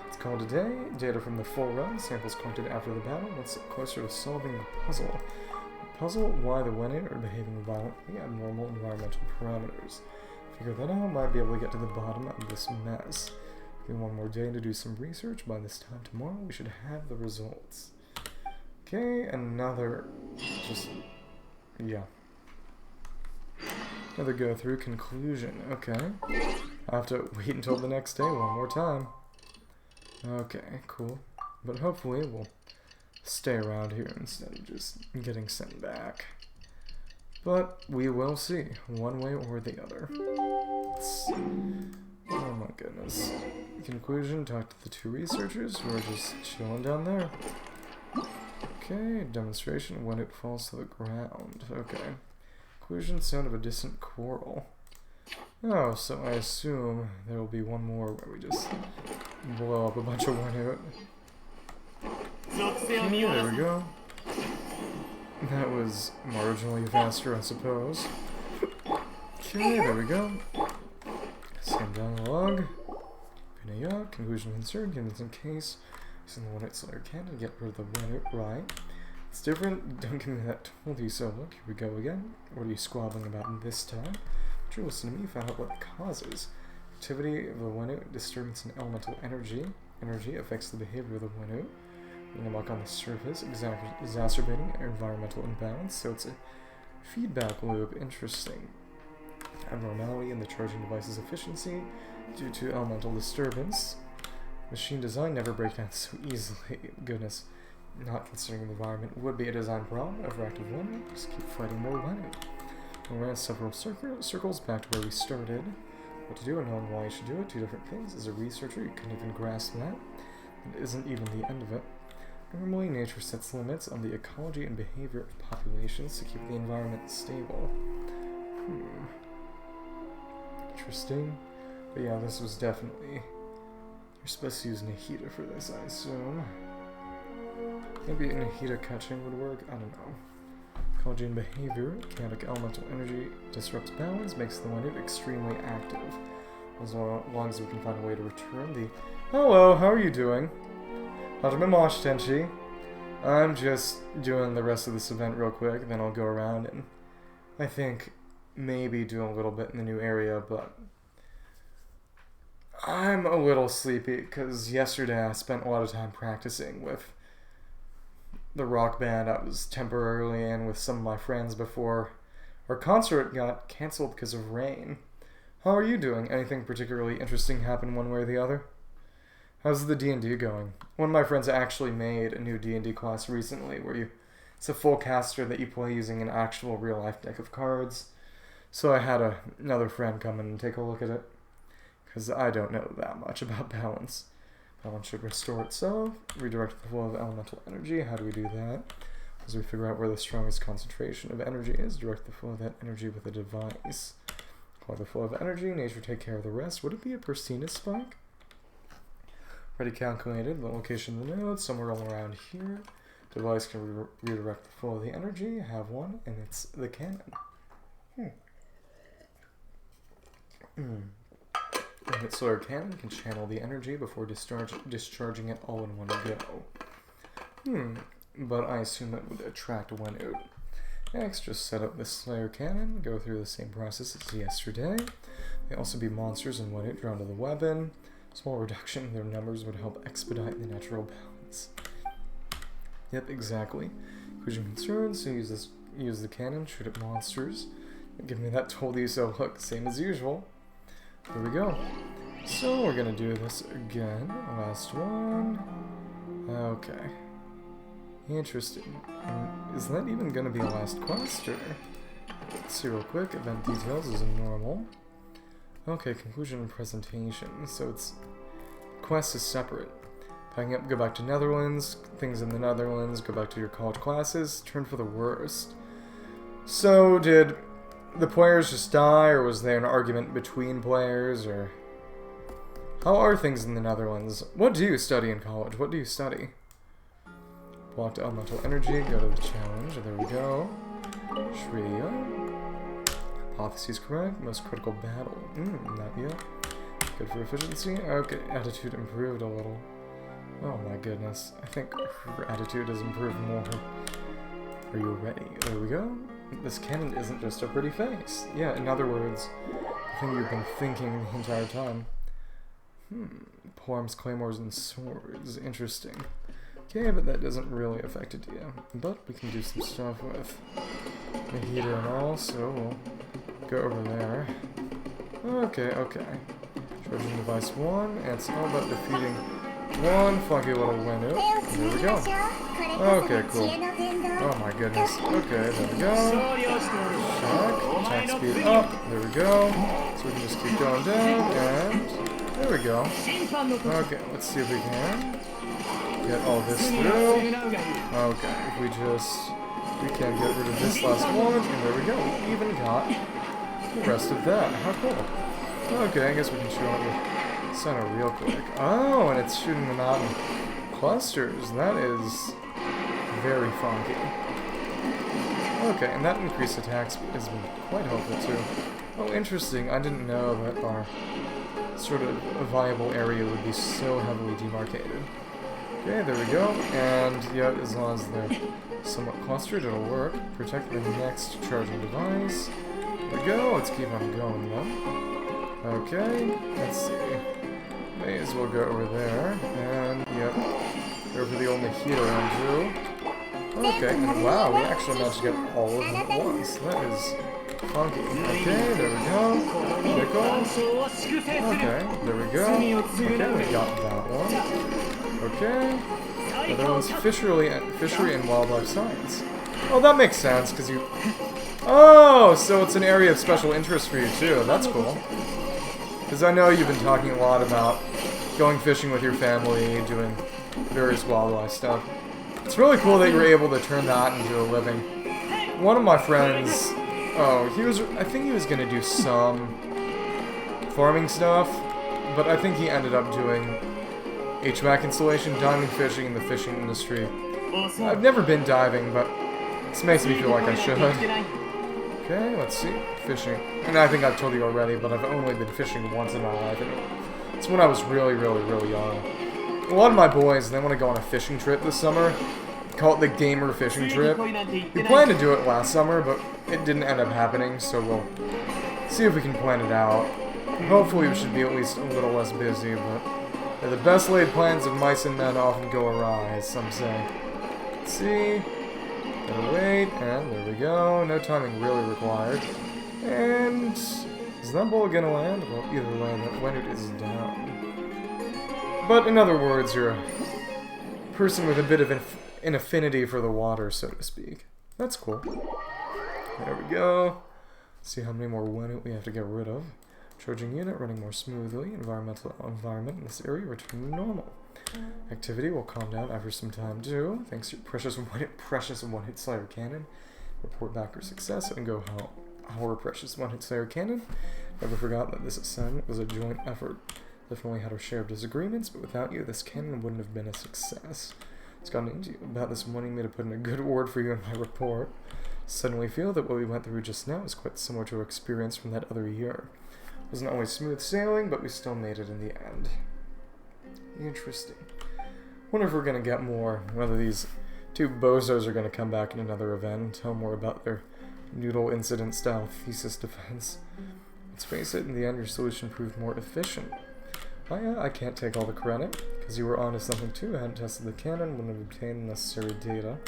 It's called today. Data from the full run. Samples collected after the battle. Let's get closer to solving the puzzle. The puzzle, why the Wenate are behaving violently, abnormal environmental parameters. Figure that out, might be able to get to the bottom of this mess. Give me one more day to do some research. By this time tomorrow, we should have the results. Okay, another... yeah. Another go through conclusion. Okay. I have to wait until the next day one more time. Okay, cool. But hopefully we'll stay around here instead of just getting sent back. But we will see, one way or the other. Let's see. Oh my goodness. Conclusion, talk to the 2 researchers who are just chilling down there. Okay, demonstration when it falls to the ground. Okay. Conclusion, sound of a distant quarrel. Oh, so I assume there will be one more where we just blow up a bunch of one out. Okay, there we go. That was marginally faster, I suppose. Okay, there we go. Same dialogue. Vinaya, conclusion concern, convincing case. Using the one-hit slayer cannon to get rid of the one-hit, right. It's different, don't give me that told you so. Look, here we go again. What are you squabbling about this time? But you listen to me, find out what the cause is. Activity of the one-hit, disturbance in elemental energy. Energy affects the behavior of the one-hit. Mark on the surface, exacerbating environmental imbalance, so it's a feedback loop. Interesting. Abnormality in the charging device's efficiency due to elemental disturbance. Machine design never breaks down so easily. Goodness, not considering the environment would be a design problem. Overactive one, just keep fighting more one. We ran several circles back to where we started. What to do and knowing why you should do it, two different things. As a researcher, you couldn't even grasp that. It isn't even the end of it. Normally, nature sets limits on the ecology and behavior of populations to keep the environment stable. Interesting. But yeah, this was definitely... You're supposed to use Nahida for this, I assume. Maybe Nahida catching would work? I don't know. Ecology and behavior. Chaotic elemental energy disrupts balance, makes the one extremely active. As long as we can find a way to return the... Hello, how are you doing? Hajime Mosh Tenchi. I'm just doing the rest of this event real quick, then I'll go around and I think maybe do a little bit in the new area, but I'm a little sleepy because yesterday I spent a lot of time practicing with the rock band I was temporarily in with some of my friends before our concert got canceled because of rain. How are you doing? Anything particularly interesting happen one way or the other? How's the D&D going? One of my friends actually made a new D&D class recently where it's a full caster that you play using an actual real-life deck of cards. So I had another friend come in and take a look at it. Because I don't know that much about balance. Balance should restore itself. Redirect the flow of elemental energy. How do we do that? As we figure out where the strongest concentration of energy is, direct the flow of that energy with a device. Call the flow of energy. Nature take care of the rest. Would it be a Persina spike? Already calculated the location of the node, somewhere all around here. Device can redirect the flow of the energy. Have one, and it's the cannon. Its solar cannon can channel the energy before discharging it all in one go. But I assume it would attract one node. Next, just set up this Slayer cannon, go through the same process as yesterday. May also be monsters and one node drawn to the weapon. Small reduction in their numbers would help expedite the natural balance. Yep, exactly. Conclusion concerns, so use the cannon, shoot at monsters. Give me that told you so look, same as usual. There we go. So we're gonna do this again. Last one. Okay. Interesting. Is that even gonna be a last quest, or... Let's see real quick. Event details is normal. Okay, conclusion and presentation. So it's... Quest is separate. Packing up, go back to Netherlands. Things in the Netherlands. Go back to your college classes. Turn for the worst. So did the players just die, or was there an argument between players, or... How are things in the Netherlands? What do you study in college? What do you study? Blocked elemental energy. Go to the challenge. There we go. Shreya. Hypothesis correct. Most critical battle. Not yet. Good for efficiency. Okay, attitude improved a little. Oh my goodness. I think her attitude has improved more. Are you ready? There we go. This cannon isn't just a pretty face. Yeah, in other words, the thing you've been thinking the entire time. Polearms, claymores, and swords. Interesting. Okay, but that doesn't really affect it yet. But we can do some stuff with the heater and all, so we'll go over there. Okay. Charging device 1, and it's all about defeating one funky little window. There we go. Okay, cool. Oh my goodness. Okay, there we go. Shock. Attack speed up. There we go. So we can just keep going down, and there we go. Okay, let's see if we can get all this through. Okay, if we can get rid of this last one, and there we go. We even got the rest of that. How cool. Okay, I guess we can show it the center real quick. Oh, and it's shooting them out in clusters. That is very funky. Okay, and that increased attack speed has been quite helpful too. Oh, interesting. I didn't know that our sort of a viable area would be so heavily demarcated. Okay, there we go. And yeah, as long as they're somewhat clustered, it'll work. Protect the next charging device. There we go. Let's keep on going then. Okay, let's see. May as well go over there. And yep, go for the old mojito one too. Okay, and wow, we actually managed to get all of them at once. That is funky. Okay, there we go. Pickle. Okay, there we go. Okay, we got that one. Okay. The other one's fishery and wildlife science. Oh, that makes sense, because you... Oh, so it's an area of special interest for you, too. That's cool. Because I know you've been talking a lot about going fishing with your family, doing various wildlife stuff. It's really cool that you're able to turn that into a living. One of my friends... Oh, I think he was going to do some farming stuff, but I think he ended up doing HVAC installation, diamond fishing in the fishing industry. I've never been diving, but this makes me feel like I should. Okay, let's see. Fishing. And I think I've told you already, but I've only been fishing once in my life. It's when I was really, really, really young. A lot of my boys, they want to go on a fishing trip this summer. Call it the gamer fishing trip. We planned to do it last summer, but it didn't end up happening, so we'll see if we can plan it out. Hopefully we should be at least a little less busy, but the best laid plans of mice and men often go awry, as some say. Let's see. Gotta wait, and there we go. No timing really required. And is that ball gonna land? Well, either way, that when it is down. But in other words, you're a person with a bit of an affinity for the water, so to speak. That's cool. There we go. See how many more Wenut we have to get rid of. Charging unit running more smoothly. Environment in this area returning to normal. Activity will calm down after some time too. Thanks to your precious one-hit Slayer cannon. Report back your success and go home. Our precious one-hit Slayer cannon. Never forgot that this assignment was a joint effort. Definitely had our share of disagreements, but without you, this cannon wouldn't have been a success. It's gotten into you about this wanting me to put in a good word for you in my report. Suddenly feel that what we went through just now is quite similar to our experience from that other year. It wasn't always smooth sailing, but we still made it in the end. Interesting. Wonder if we're gonna get more, whether these two bozos are gonna come back in another event and tell more about their noodle incident style thesis defense. Let's face it, in the end your solution proved more efficient. I can't take all the credit, because you were onto something too. I hadn't tested the cannon, wouldn't have obtained the necessary data.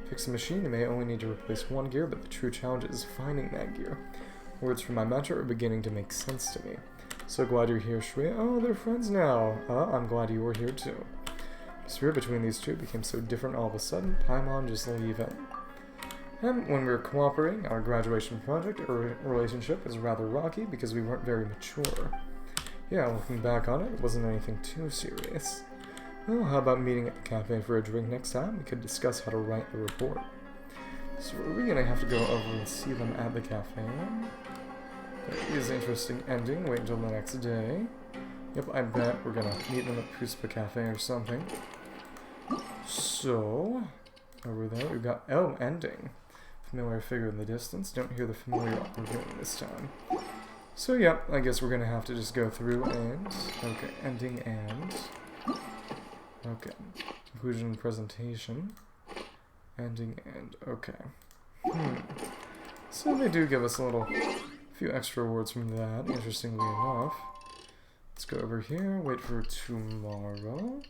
Fix the machine, you may only need to replace one gear, but the true challenge is finding that gear. Words from my mentor are beginning to make sense to me. So glad you're here, Shreya. Oh, they're friends now. I'm glad you were here too. The spirit between these two became so different all of a sudden, Paimon just leave it. And when we were cooperating, our graduation project, our relationship is rather rocky because we weren't very mature. Yeah, looking back on it, it wasn't anything too serious. Well, how about meeting at the cafe for a drink next time? We could discuss how to write the report. So are we gonna have to go over and see them at the cafe? That is an interesting ending. Wait until the next day. Yep, I bet we're gonna meet them at Puspa Cafe or something. So, over there we've got, oh, ending. Familiar figure in the distance. Don't hear the familiar arguing this time. So, yeah, I guess we're gonna have to just go through and, okay, ending and, okay, conclusion and presentation. Ending and, okay. So they do give us a few extra words from that, interestingly enough. Let's go over here, wait for tomorrow,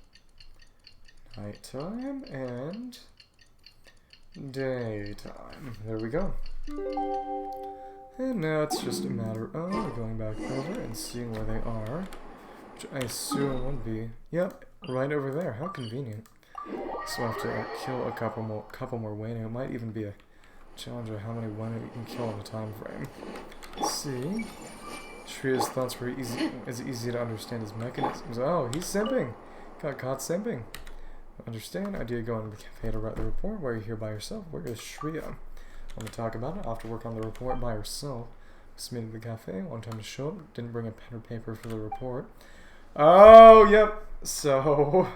nighttime, and daytime. There we go. And now it's just a matter of going back over and seeing where they are, which I assume would be, yep, right over there. How convenient. So I have to kill a couple more Wayne. It might even be a challenge of how many Wayne you can kill in a time frame. Let's see. Shriya's thoughts were easy to understand his mechanisms. Oh, he's simping. Got caught simping. Understand? Idea going to the cafe to write the report. Why are you here by yourself? Where is Shriya? Want to talk about it? I'll have to work on the report by herself. Just made it to the cafe. Long time to show up. Didn't bring a pen or paper for the report. Oh, yep. So,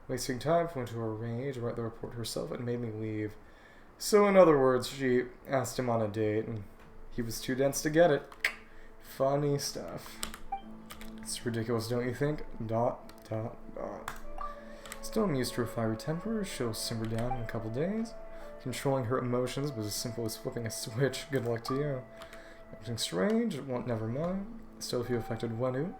wasting time, went to her rage, write the report herself, and made me leave. So, in other words, she asked him on a date, and he was too dense to get it. Funny stuff. It's ridiculous, don't you think? ... Still, I'm used to her fiery temper. She'll simmer down in a couple days. Controlling her emotions was as simple as flipping a switch. Good luck to you. Acting strange, won't never mind. Still, if you affected Wenu,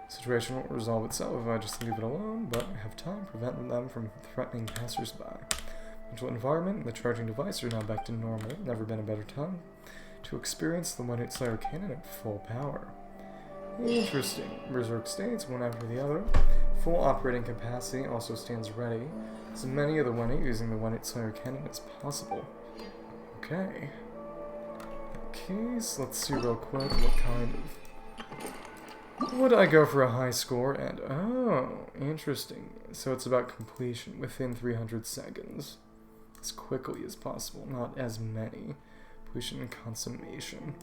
situation won't resolve itself if I just leave it alone, but I have time preventing them from threatening passers-by. Mental environment and the charging device are now back to normal. Never been a better time to experience the Wenu Slayer cannon at full power. Interesting. Berserk states, one after the other. Full operating capacity also stands ready. As many of the Wenu using the Wenu Slayer cannon as possible. Okay. So let's see real quick what kind of... Would I go for a high score? And, oh, interesting. So it's about completion within 300 seconds. As quickly as possible, not as many. Completion and consummation.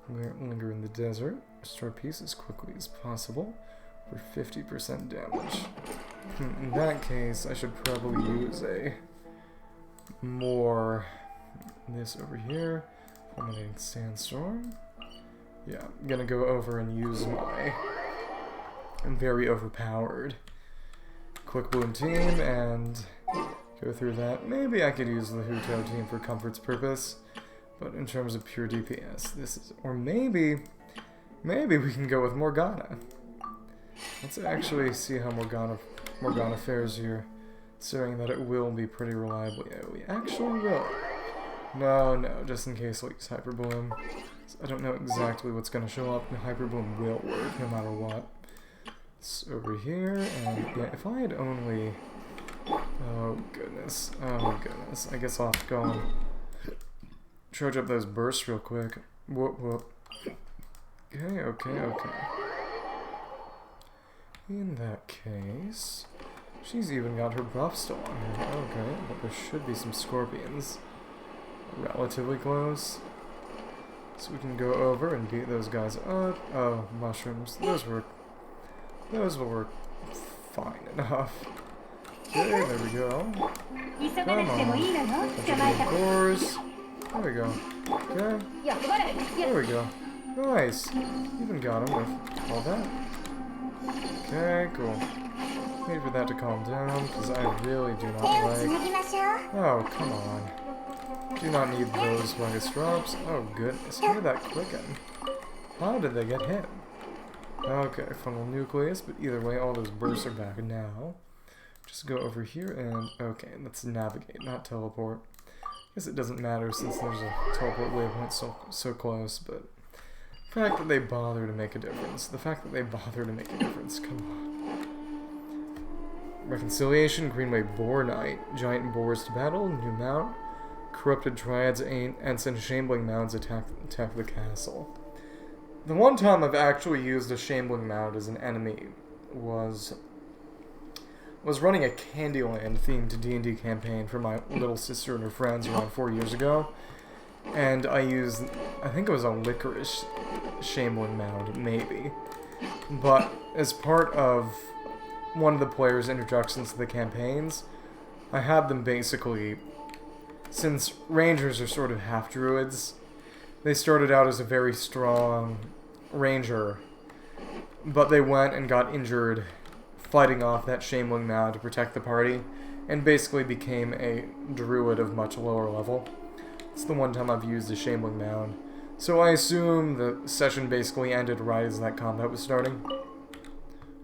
Linger in the desert. Restore peace as quickly as possible. For 50% damage. In that case, I should probably use a more... This over here. Fulminating Sandstorm. Yeah, I'm gonna go over and use my very overpowered Quick Bloom team and go through that. Maybe I could use the Huto team for comfort's purpose, but in terms of pure DPS, this is... Or maybe we can go with Morgana. Let's actually see how Morgana fares here, considering that it will be pretty reliable. Yeah, we actually will. No, just in case I'll use Hyper Bloom. I don't know exactly what's going to show up, and Hyper Bloom will work no matter what. It's over here, and yeah, if I had only... Oh goodness. I guess I'll have to go and charge up those bursts real quick. Whoop. Okay. In that case... She's even got her buff still on her. Okay, but there should be some scorpions relatively close. So we can go over and beat those guys up. Oh, mushrooms. Those will work fine enough. Okay, there we go. Come on. Bunch of cores. There we go. Okay. There we go. Nice. Even got him with all that. Okay, cool. Wait for that to calm down, because I really do not like... Oh, come on. Do not need those fungus drops. Oh, goodness. How did that quicken? How did they get hit? Okay, funnel nucleus, but either way, all those bursts are back now. Just go over here and... Okay, let's navigate, not teleport. I guess it doesn't matter since there's a teleport waypoint so close, but... The fact that they bother to make a difference. Come on. Reconciliation, Greenway Boar Knight. Giant boars to battle, new mount. Corrupted triads, ants, and shambling mounds attack the castle. The one time I've actually used a shambling mound as an enemy was running a Candyland themed D&D campaign for my little sister and her friends around 4 years ago. And I used, I think it was a licorice shambling mound, maybe. But as part of one of the players' introductions to the campaigns, I had them basically, since rangers are sort of half-druids, they started out as a very strong ranger, but they went and got injured fighting off that shambling mound to protect the party, and basically became a druid of much lower level. It's the one time I've used a shambling mound. So I assume the session basically ended right as that combat was starting.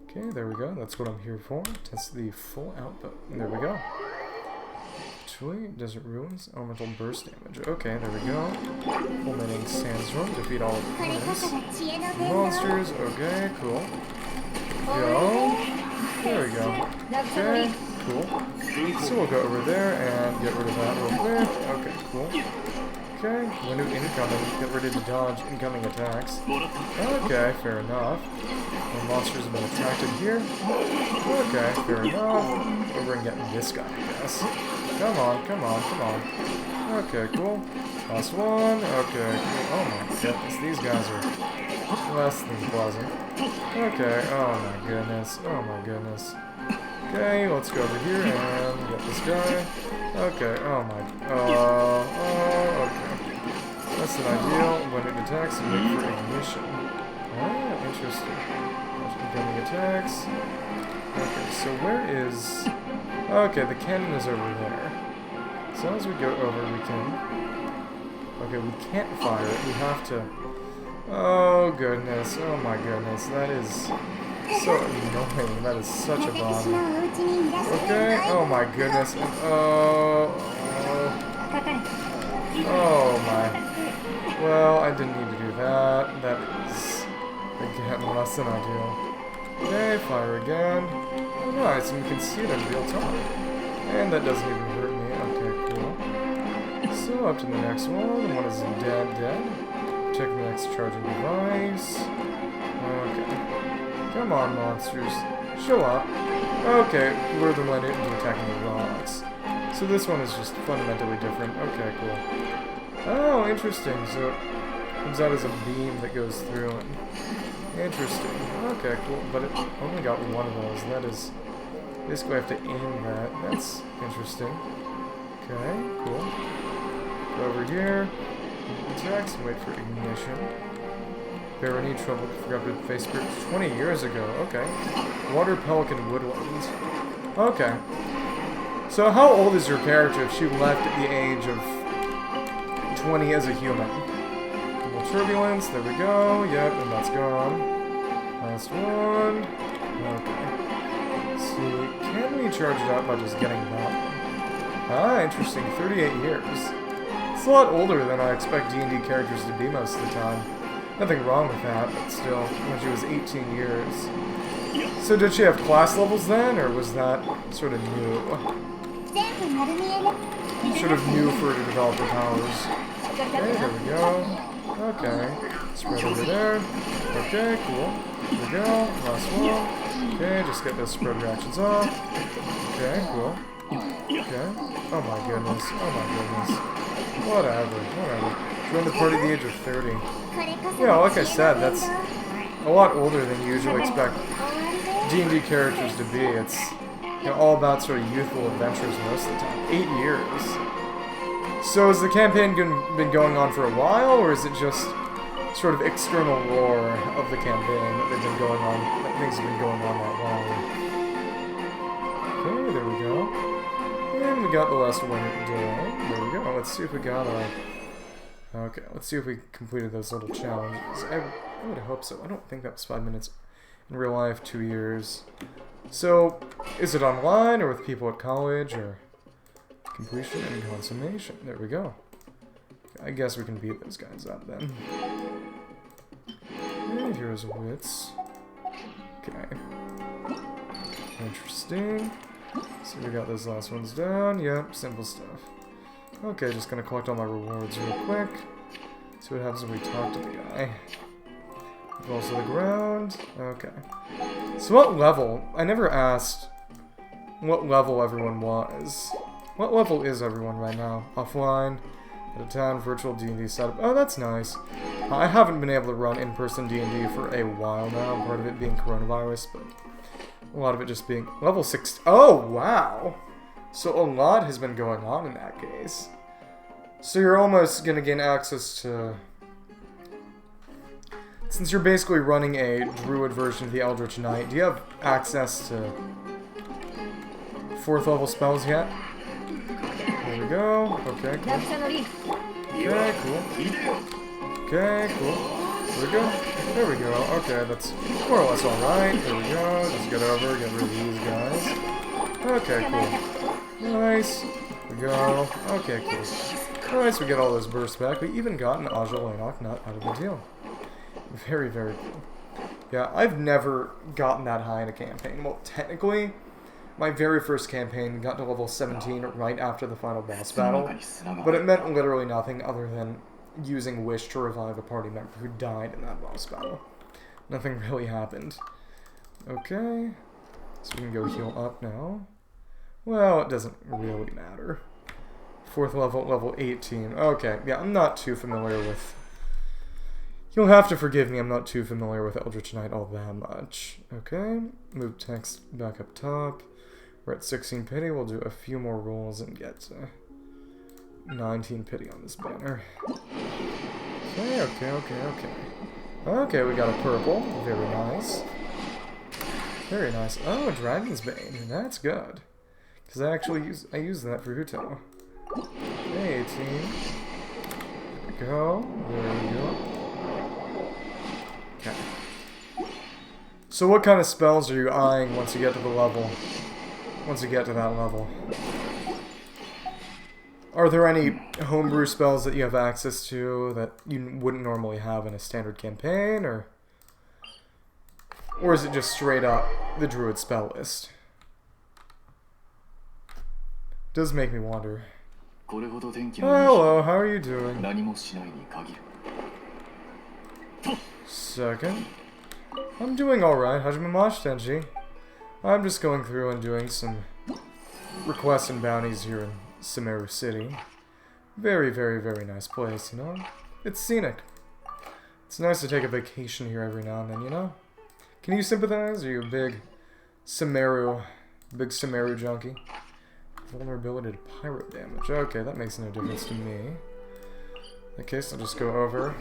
Okay, there we go. That's what I'm here for. Test the full output. There we go. Actually, Desert Ruins, Elemental Burst damage. Okay, there we go. Fulminating Sandstorm, defeat all opponents. Monsters, okay, cool. Go. There we go. Okay, cool. So we'll go over there and get rid of that real quick. Okay, cool. Okay, Wenu incoming. Get ready to dodge incoming attacks. Okay, fair enough. The monsters have been attracted here. Okay, fair enough. Over and get this guy, I guess. Come on, come on, come on. Okay, cool. Last one. Okay, cool. Oh my goodness, these guys are less than pleasant. Okay, oh my goodness, oh my goodness. Okay, let's go over here and get this guy. Okay, oh my, okay. That's an ideal. When it attacks, you wait for ignition. Ah, interesting. Incoming attacks. Okay, so where is... Okay, the cannon is over there. As long as we go over, we can... Okay, we can't fire it. We have to... Oh, goodness. Oh, my goodness. That is so annoying. That is such a bother. Okay. Oh, my goodness. Oh, my. Well, I didn't need to do that. That is, again, less than ideal. Okay, fire again. Oh, nice, and we can see it in real time. And that doesn't even hurt me. Okay, cool. So, up to the next one. The one is dead. Check the next charging device. Okay. Come on, monsters. Show up. Okay, we're the one attacking the rocks. So this one is just fundamentally different. Okay, cool. Oh, interesting. So it comes out as a beam that goes through it. Interesting. Okay, cool. But it only got one of those. That is... Basically, I have to aim that. That's interesting. Okay, cool. Go over here. Attacks. Wait for ignition. Barony trouble. Forgot to face script 20 years ago. Okay. Water Pelican Woodland. Okay. So how old is your character if she left at the age of 20 as a human? Double turbulence, there we go. Yep, and that's gone. Last one. Okay. Let's see, can we charge it up by just getting that one? Ah, interesting. 38 years. It's a lot older than I expect D&D characters to be most of the time. Nothing wrong with that, but still, when she was 18 years. So did she have class levels then, or was that sort of new? Sort of new for her to develop her powers. Okay, there we go. Okay. Spread over there. Okay, cool. There we go. Last one. Okay, just get those spread reactions off. Okay, cool. Okay. Oh my goodness. Oh my goodness. Whatever. Join the party at the age of 30. Yeah, like I said, that's a lot older than you usually expect D&D characters to be. It's all about sort of youthful adventures most of the time. 8 years. So has the campaign been going on for a while, or is it just sort of external lore of the campaign that they've been going on, that things have been going on that long? Okay, there we go. And we got the last one done. There we go. Let's see if we got a... Okay, let's see if we completed those little challenges. I would hope so. I don't think that was 5 minutes. In real life, 2 years. So, is it online, or with people at college, or... Completion and consummation. There we go. I guess we can beat those guys up then. And here's wits. Okay. Interesting. So we got those last ones down. Yep, simple stuff. Okay, just gonna collect all my rewards real quick. See what happens when we talk to the guy. Falls to the ground. Okay. So what level? I never asked what level everyone was. What level is everyone right now? Offline, at a town, virtual D&D setup. Oh, that's nice. I haven't been able to run in-person D&D for a while now, part of it being coronavirus, but a lot of it just being level 6. Oh, wow! So a lot has been going on in that case. So you're almost going to gain access to... Since you're basically running a druid version of the Eldritch Knight, do you have access to 4th level spells yet? There we go. Okay, cool. Okay, cool. Okay, cool. There we go. There we go. Okay, that's more or less alright. There we go. Just get over, get rid of these guys. Okay, cool. Nice. There we go. Okay, cool. Nice, we get all those bursts back. We even got an Ajalanoch nut out of the deal. Very, very cool. Yeah, I've never gotten that high in a campaign. Well, technically, my very first campaign got to level 17 right after the final boss battle, but it meant literally nothing other than using Wish to revive a party member who died in that boss battle. Nothing really happened. Okay, so we can go heal up now. Well, it doesn't really matter. 4th level, level 18. Okay, yeah, I'm not too familiar with... You'll have to forgive me, I'm not too familiar with Eldritch Knight all that much. Okay, move text back up top. We're at 16 pity, we'll do a few more rolls and get 19 pity on this banner. Okay. Okay, we got a purple. Very nice. Very nice. Oh, a Dragon's Bane. That's good. Because I use that for Huto. Okay, 18. There we go. There we go. Okay. So what kind of spells are you eyeing once you get to the level? Once you get to that level? Are there any homebrew spells that you have access to that you wouldn't normally have in a standard campaign, or is it just straight up the druid spell list? Does make me wonder. Hello, how are you doing? Second. I'm doing alright. Hajime Tenji. I'm just going through and doing some requests and bounties here in Sumeru City. Very, very, very nice place, you know? It's scenic. It's nice to take a vacation here every now and then, you know? Can you sympathize? Are you a big Sumeru junkie? Vulnerability to pyro damage. Okay, that makes no difference to me. In that case, I'll just go over.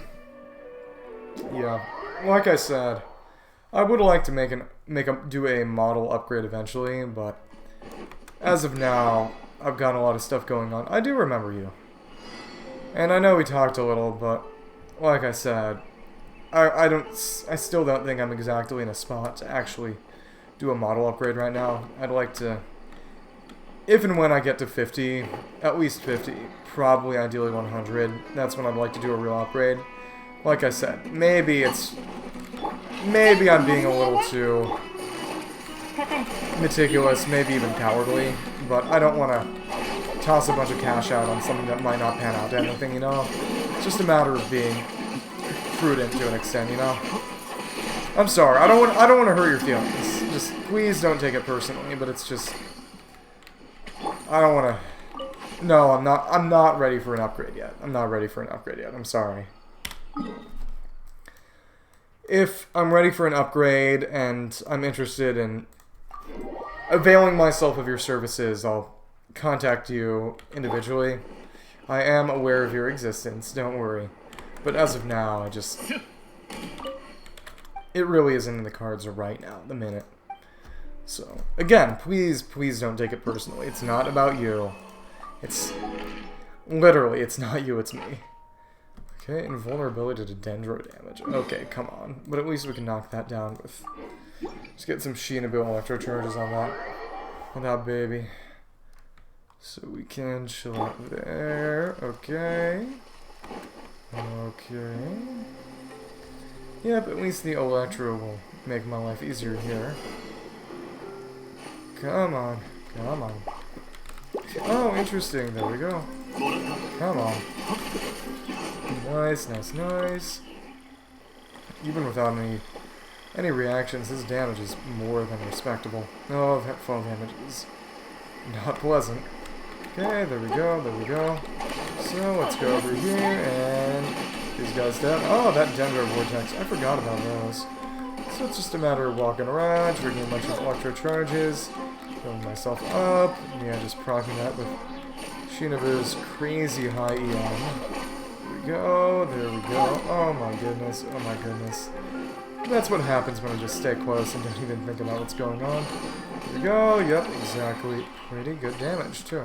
Yeah, like I said, I would like to do a model upgrade eventually, but as of now, I've got a lot of stuff going on. I do remember you. And I know we talked a little, but like I said, I still don't think I'm exactly in a spot to actually do a model upgrade right now. I'd like to, if and when I get to 50, at least 50, probably ideally 100, that's when I'd like to do a real upgrade. Like I said, maybe I'm being a little too meticulous, maybe even cowardly, but I don't want to toss a bunch of cash out on something that might not pan out to anything, you know? It's just a matter of being prudent to an extent, you know? I'm sorry, I don't want to hurt your feelings. Just please don't take it personally, but it's just I don't want to. No, I'm not ready for an upgrade yet. I'm sorry. If I'm ready for an upgrade and I'm interested in availing myself of your services, I'll contact you individually. I am aware of your existence, don't worry. But as of now, it really isn't in the cards right now, at the minute. So, again, please don't take it personally. It's not about you. Literally, it's not you, it's me. Okay, invulnerability to dendro damage. Okay, come on. But at least we can knock that down with... Just get some Shinobu electro charges on that baby. So we can chill out there. Okay. Okay. Yep, at least the electro will make my life easier here. Come on. Come on. Oh, interesting. There we go. Come on. Nice, nice, nice. Even without any reactions, his damage is more than respectable. Oh, that fall damage is not pleasant. Okay, there we go, there we go. So, let's go over here, and these guys dead. Oh, that Dendro Vortex, I forgot about those. So it's just a matter of walking around, triggering a bunch of electro charges, filling myself up, yeah, just proccing that with Shinobu's crazy high EM. There we go. Oh my goodness, oh my goodness. That's what happens when I just stay close and don't even think about what's going on. There we go, yep, exactly. Pretty good damage, too.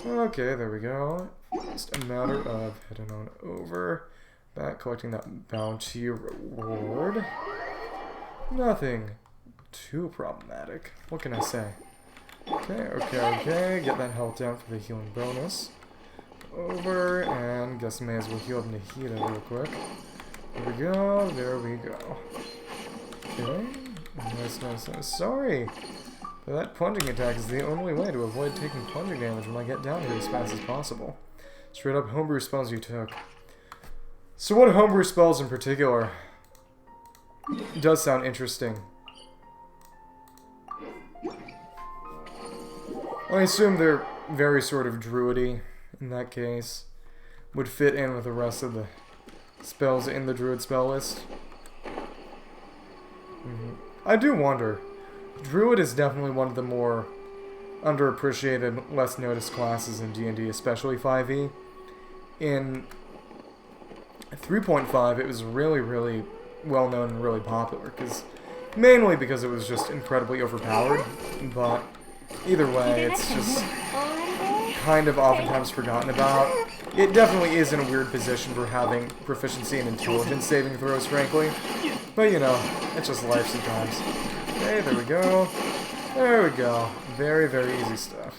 Okay, there we go. Just a matter of heading on over. Back, collecting that bounty reward. Nothing too problematic. What can I say? Okay. Get that health down for the healing bonus. Over, and guess I may as well heal up Nahida real quick. There we go. Okay. Nice. Sorry! But that plunging attack is the only way to avoid taking plunging damage when I get down here as fast as possible. Straight up homebrew spells you took. So what homebrew spells in particular? Does sound interesting. I assume they're very sort of druidy in that case. Would fit in with the rest of the spells in the druid spell list. I do wonder. Druid is definitely one of the more underappreciated, less noticed classes in D&D, especially 5e. In 3.5, it was really, really well known and really popular, mainly because it was just incredibly overpowered, but either way, it's just kind of oftentimes forgotten about. It definitely is in a weird position for having proficiency in intelligence saving throws, frankly. But, you know, it's just life sometimes. Okay, there we go. There we go. Very, very easy stuff.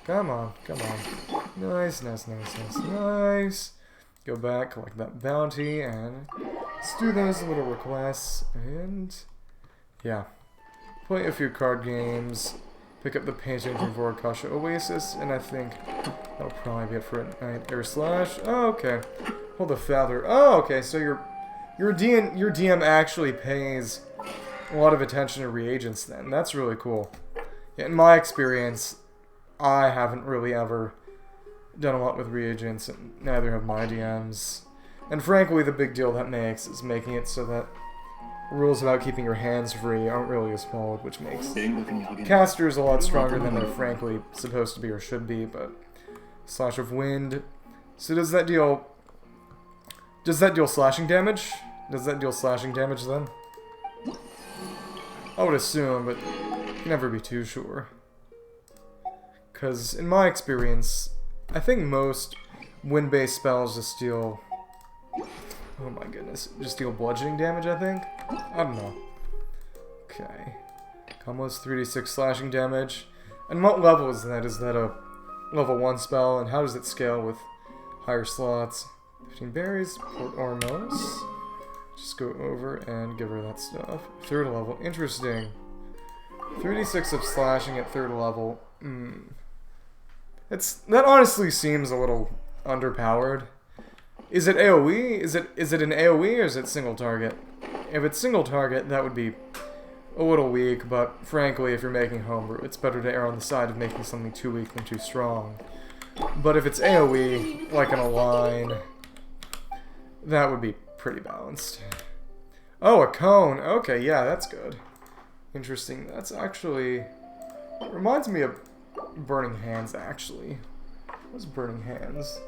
Come on, come on. Nice, nice, nice, nice, nice. Go back, collect that bounty, and let's do those little requests, and yeah. Play a few card games, pick up the painting from Vorakasha Oasis, and I think that'll probably be it for a night. Air Slash. Oh, okay. Hold the feather. Oh, okay, so your DM actually pays a lot of attention to reagents then. That's really cool. Yeah, in my experience, I haven't really ever done a lot with reagents, and neither have my DMs. And frankly, the big deal that makes is making it so that rules about keeping your hands free aren't really as followed, which makes casters a lot stronger than they're frankly supposed to be or should be, but Slash of Wind. So does that deal slashing damage? Does that deal slashing damage then? I would assume, but you can never be too sure. Because in my experience, I think most wind-based spells just deal... Oh my goodness. Just deal bludgeoning damage, I think? I don't know. Okay. Combos 3d6 slashing damage. And what level is that? Is that a level 1 spell? And how does it scale with higher slots? 15 berries. Port Ormos. Just go over and give her that stuff. 3rd level. Interesting. 3d6 of slashing at 3rd level. That honestly seems a little underpowered. Is it AoE? Is it an AoE or is it single target? If it's single target, that would be a little weak, but frankly, if you're making homebrew, it's better to err on the side of making something too weak than too strong. But if it's AoE, like in a line, that would be pretty balanced. Oh, a cone. Okay, yeah, that's good. Interesting. That's actually... reminds me of Burning Hands, actually. What's Burning Hands?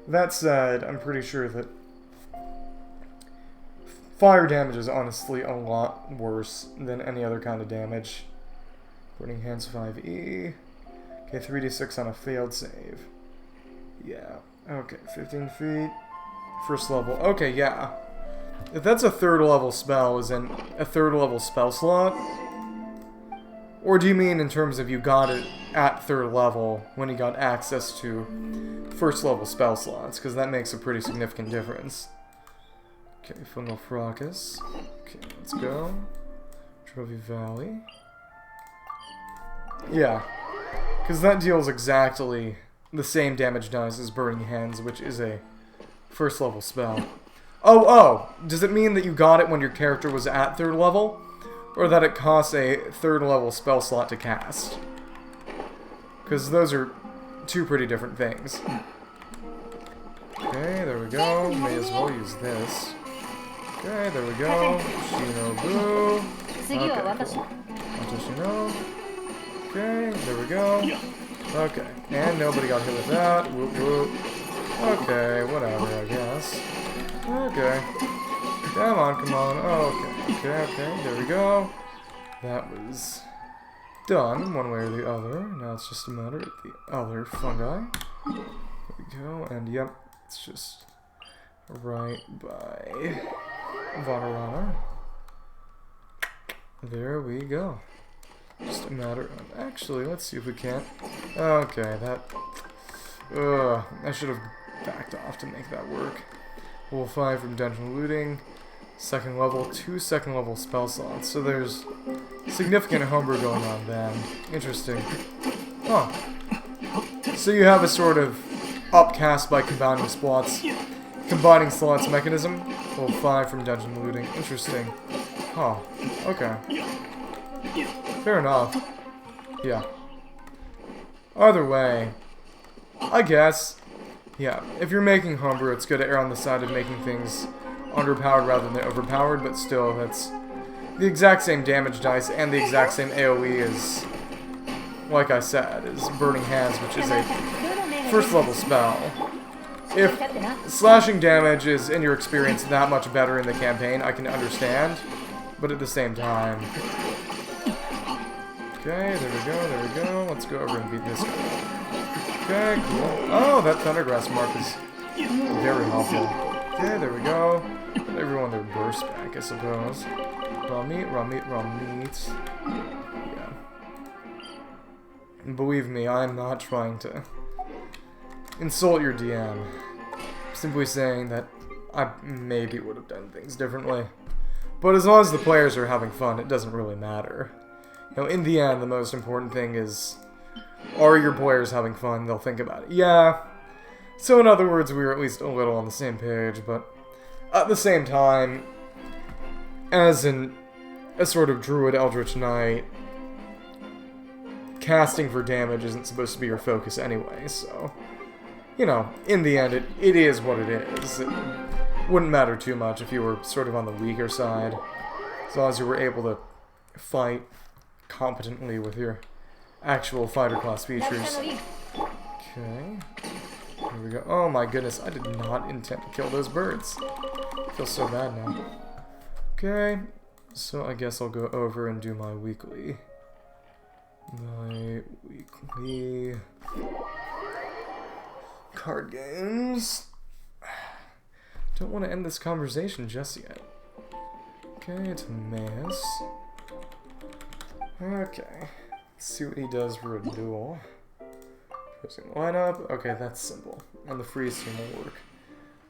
That said, I'm pretty sure that fire damage is honestly a lot worse than any other kind of damage. Burning Hands 5e. Okay, 3d6 on a failed save. Yeah. Okay, 15 feet. 1st level. Okay, yeah. If that's a 3rd level spell, is in a 3rd level spell slot? Or do you mean in terms of you got it at 3rd level when you got access to 1st level spell slots? Because that makes a pretty significant difference. Okay, Fungal Fracas. Okay, let's go. Trophy Valley. Yeah. Because that deals exactly the same damage dice as Burning Hands, which is a 1st level spell. Oh! Does it mean that you got it when your character was at 3rd level? Or that it costs a 3rd level spell slot to cast? Because those are two pretty different things. Okay, there we go. May as well use this. Okay, there we go. Shinobu. Okay, cool. Shino. Okay, there we go. Okay, and nobody got hit with that. Whoop whoop. Okay, whatever, I guess. Okay. Come on, come on. Okay, there we go. That was done, one way or the other. Now it's just a matter of the other fungi. There we go, and yep, it's just right by Vanarana. There we go. Just a matter of... actually, let's see if we can't... okay, that... I should have backed off to make that work. Level 5 from dungeon looting. 2nd level, 2 2nd level spell slots. So there's significant homebrew going on then. Interesting. Oh. So you have a sort of upcast by combining slots mechanism. Level 5 from dungeon looting. Interesting. Oh, okay. Fair enough. Yeah. Either way, I guess, yeah, if you're making homebrew, it's good to err on the side of making things underpowered rather than overpowered, but still, that's the exact same damage dice and the exact same AoE as, like I said, is Burning Hands, which is a first level spell. If slashing damage is, in your experience, that much better in the campaign, I can understand, but at the same time... Okay, there we go, there we go. Let's go over and beat this guy. Okay, cool. Oh, that Thundergrass mark is very helpful. Okay, there we go. Let everyone their burst back, I suppose. Raw meat, raw meat, raw meat. Yeah. And believe me, I am not trying to insult your DM. I'm simply saying that I maybe would have done things differently. But as long as the players are having fun, it doesn't really matter. You know, in the end, the most important thing is, are your players having fun? They'll think about it. Yeah. So in other words, we were at least a little on the same page, but at the same time, as a sort of druid eldritch knight, casting for damage isn't supposed to be your focus anyway, so... You know, in the end, it is what it is. It wouldn't matter too much if you were sort of on the weaker side, as long as you were able to fight competently with your actual fighter class features. Okay. Here we go. Oh my goodness, I did not intend to kill those birds. I feel so bad now. Okay, so I guess I'll go over and do my weekly. Card games. Don't want to end this conversation just yet. Okay, it's Mass. Okay. Let's see what he does for a duel. Pressing lineup. Okay, that's simple. And the freeze team will work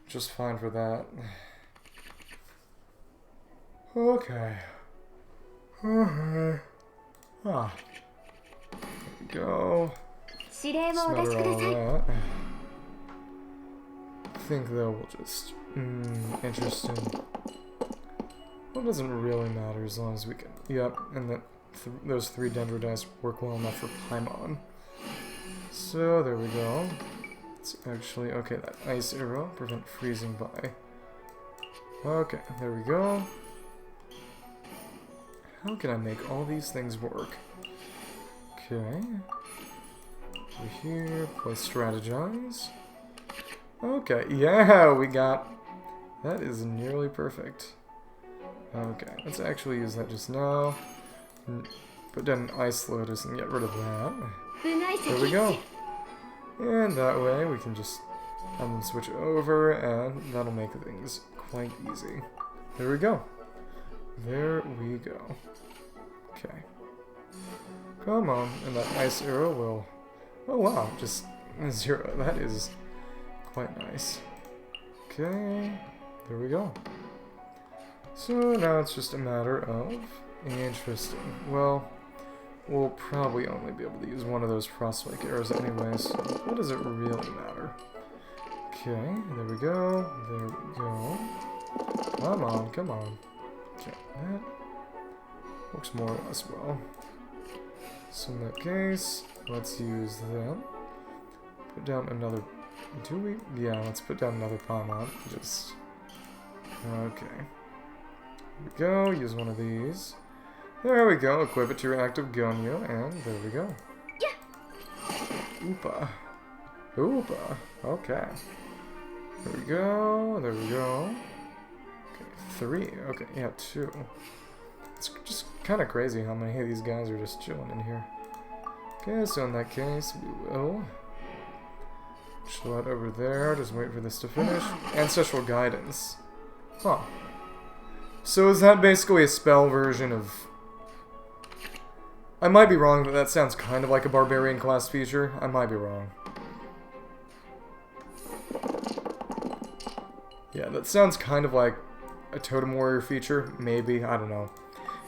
just fine for that. Okay. Ah. There we go. Smother all that. I think though we'll just... interesting. Well, it doesn't really matter as long as we can... Yep, and that those 3 Dendro dice work well enough for Paimon. So, there we go. It's actually... Okay, that ice arrow. Prevent freezing by. Okay, there we go. How can I make all these things work? Okay. Over here, play strategize. Okay, yeah, we got... That is nearly perfect. Okay, let's actually use that just now. Put down an Ice Lotus and get rid of that. There we go. And that way we can just have them switch over, and that'll make things quite easy. There we go. There we go. Okay. Come on, and that Ice Arrow will... Oh wow, just 0. That is quite nice. Okay, there we go. So now it's just a matter of... Interesting. Well, we'll probably only be able to use one of those frostwake arrows anyways, so what does it really matter? Okay, there we go. There we go. Come on, come on. Okay, that works more or less well. So in that case, let's use that. Put down another... Do we? Yeah, let's put down another Paimon. Just... Okay. There we go, use one of these. There we go, equip it to your active Gonyo, and there we go. Oopa. Oopa. Okay. There we go, there we go. Okay, 3. Okay, yeah, 2. It's just kind of crazy how many of these guys are just chilling in here. Okay, so in that case, we will chill out over there, just wait for this to finish. Ancestral Guidance. Huh. So is that basically a spell version of... I might be wrong, but that sounds kind of like a barbarian class feature. I might be wrong. Yeah, that sounds kind of like a totem warrior feature. Maybe, I don't know.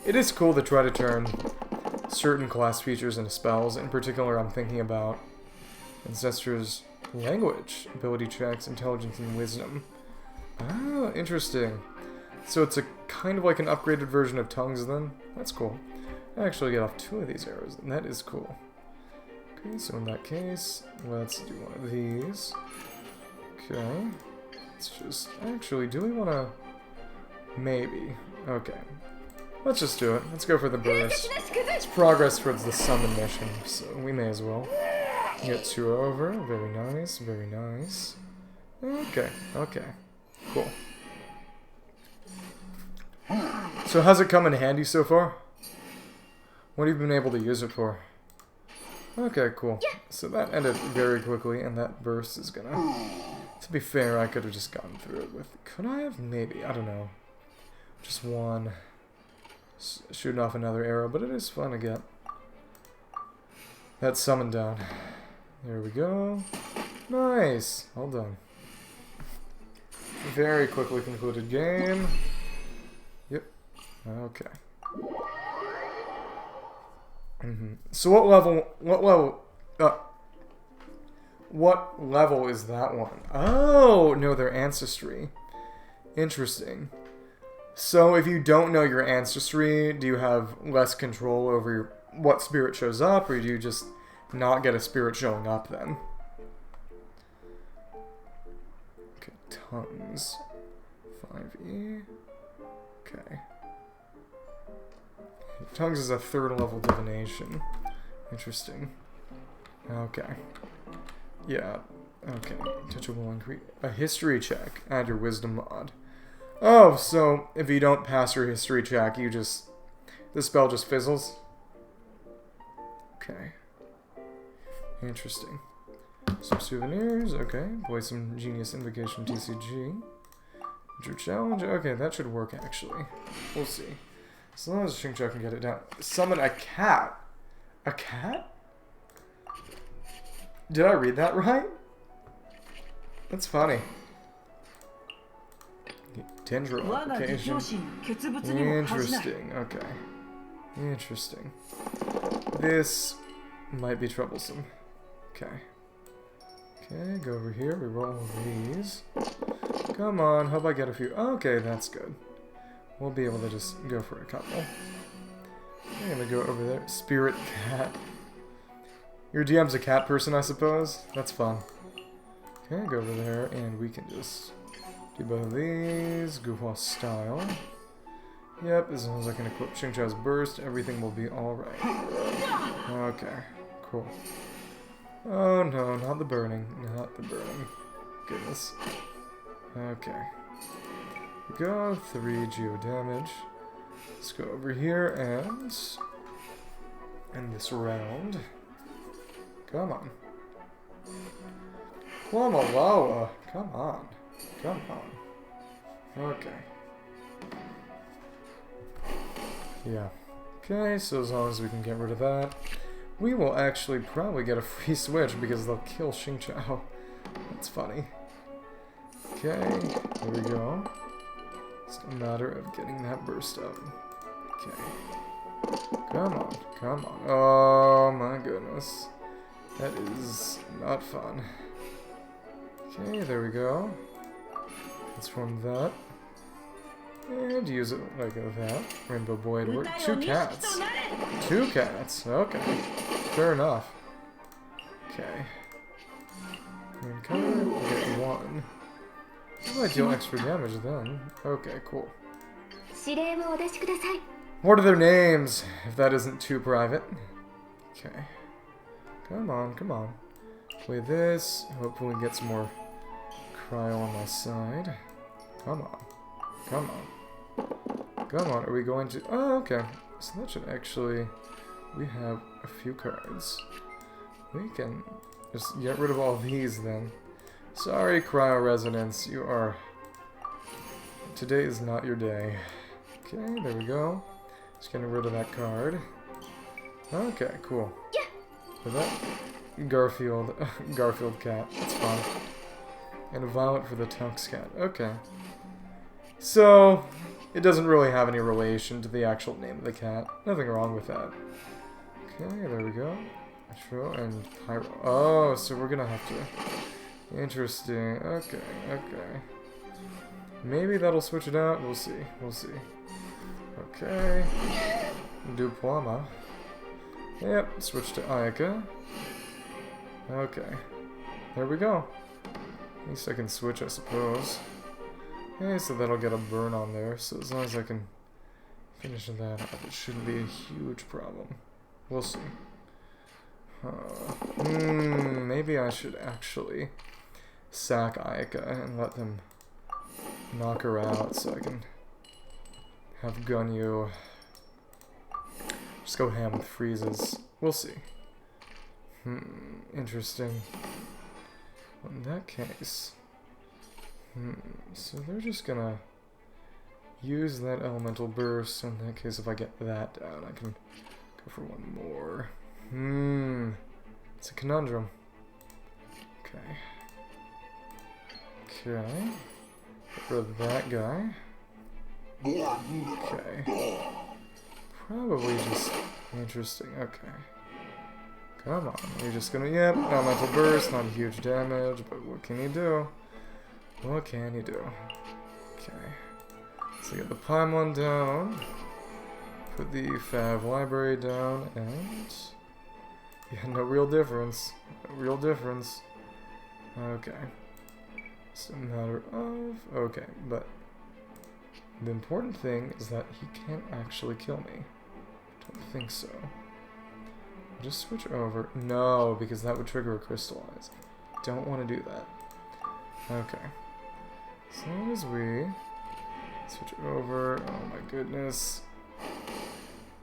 It is cool to try to turn certain class features into spells. In particular, I'm thinking about Ancestors' language, ability checks, intelligence, and wisdom. Ah, interesting. So it's a kind of like an upgraded version of tongues then? That's cool. I actually get off 2 of these arrows, and that is cool. Okay, so in that case, let's do one of these. Okay. Let's just... Actually, do we want to... Maybe. Okay. Let's just do it. Let's go for the burst. It's progress towards the summon mission, so we may as well. Get 2 over. Very nice, very nice. Okay, okay. Cool. So how's it come in handy so far? What have you been able to use it for? Okay, cool. So that ended very quickly, and that burst is gonna... To be fair, I could have just gotten through it with... Could I have? Maybe. I don't know. Just one... Shooting off another arrow, but it is fun to get that summon down. There we go. Nice! All done. Very quickly concluded game. Yep. Okay. So what level is that one? Oh, no, their ancestry. Interesting. So if you don't know your ancestry, do you have less control over what spirit shows up, or do you just not get a spirit showing up then? Okay, tongues. 5e. Okay. Tongues is a 3rd level divination. Interesting. Okay. Yeah. Okay. Touchable increase. A history check. Add your wisdom mod. Oh, so if you don't pass your history check, you just... The spell just fizzles? Okay. Interesting. Some souvenirs, okay. Play some Genius Invocation TCG. Drew Challenge, okay, that should work actually. We'll see. As long as Xingqiu can get it down. Summon a cat! A cat? Did I read that right? That's funny. Tendril application. Interesting, okay. Interesting. This might be troublesome. Okay. Okay, go over here, we roll these. Come on, hope I get a few. Okay, that's good. We'll be able to just go for a couple. I'm gonna go over there. Spirit cat. Your DM's a cat person, I suppose? That's fun. Okay, go over there, and we can just do both of these. Goof off style. Yep, as long as I can equip Xingqiu's burst, everything will be alright. Okay, cool. Oh no, not the burning. Not the burning. Goodness. Okay. Go, 3 geo damage. Let's go over here and end this round. Come on. Quamalawa. Come on. Come on. Okay. Yeah. Okay, so as long as we can get rid of that, we will actually probably get a free switch because they'll kill Xingqiu. That's funny. Okay, there we go. It's a matter of getting that burst up. Okay. Come on, come on. Oh my goodness. That is not fun. Okay, there we go. Let's form that. And use it like that. Rainbow Boy to work. 2 cats. 2 cats. Okay. Fair enough. Okay. And color, we'll get 1. How do I deal extra damage then? Okay, cool. What are their names, if that isn't too private? Okay. Come on, come on. Play this. Hopefully get some more cryo on my side. Come on. Come on. Come on, are we going to... Oh, okay. So that should actually... We have a few cards. We can just get rid of all these then. Sorry, Cryo Resonance, you are... Today is not your day. Okay, there we go. Just getting rid of that card. Okay, cool. For that, Garfield cat. That's fine. And a violet for the Tux cat. Okay. So, it doesn't really have any relation to the actual name of the cat. Nothing wrong with that. Okay, there we go. Metro and Pyro. Oh, so we're gonna have to... Interesting. Okay, okay. Maybe that'll switch it out. We'll see. We'll see. Okay. Duplama. Yep, switch to Ayaka. Okay. There we go. At least I can switch, I suppose. Okay, so that'll get a burn on there. So as long as I can finish that up, it shouldn't be a huge problem. We'll see. Maybe I should actually sack Aika and let them knock her out so I can have Gunyu just go ham with freezes. We'll see. Interesting. In that case, so they're just gonna use that elemental burst. In that case, if I get that down, I can go for one more. It's a conundrum. Okay. Okay. Get rid of that guy. Okay. Probably just interesting. Okay. Come on. You're just gonna, yep, elemental burst, not huge damage, but what can you do? What can you do? Okay. So get the Paimon down. Put the Fav library down, and yeah, no real difference. No real difference. Okay. It's a matter of, okay, but the important thing is that he can't actually kill me. I don't think so. Just switch over. No, because that would trigger a crystallize. Don't want to do that. Okay. As long as we switch over. Oh my goodness.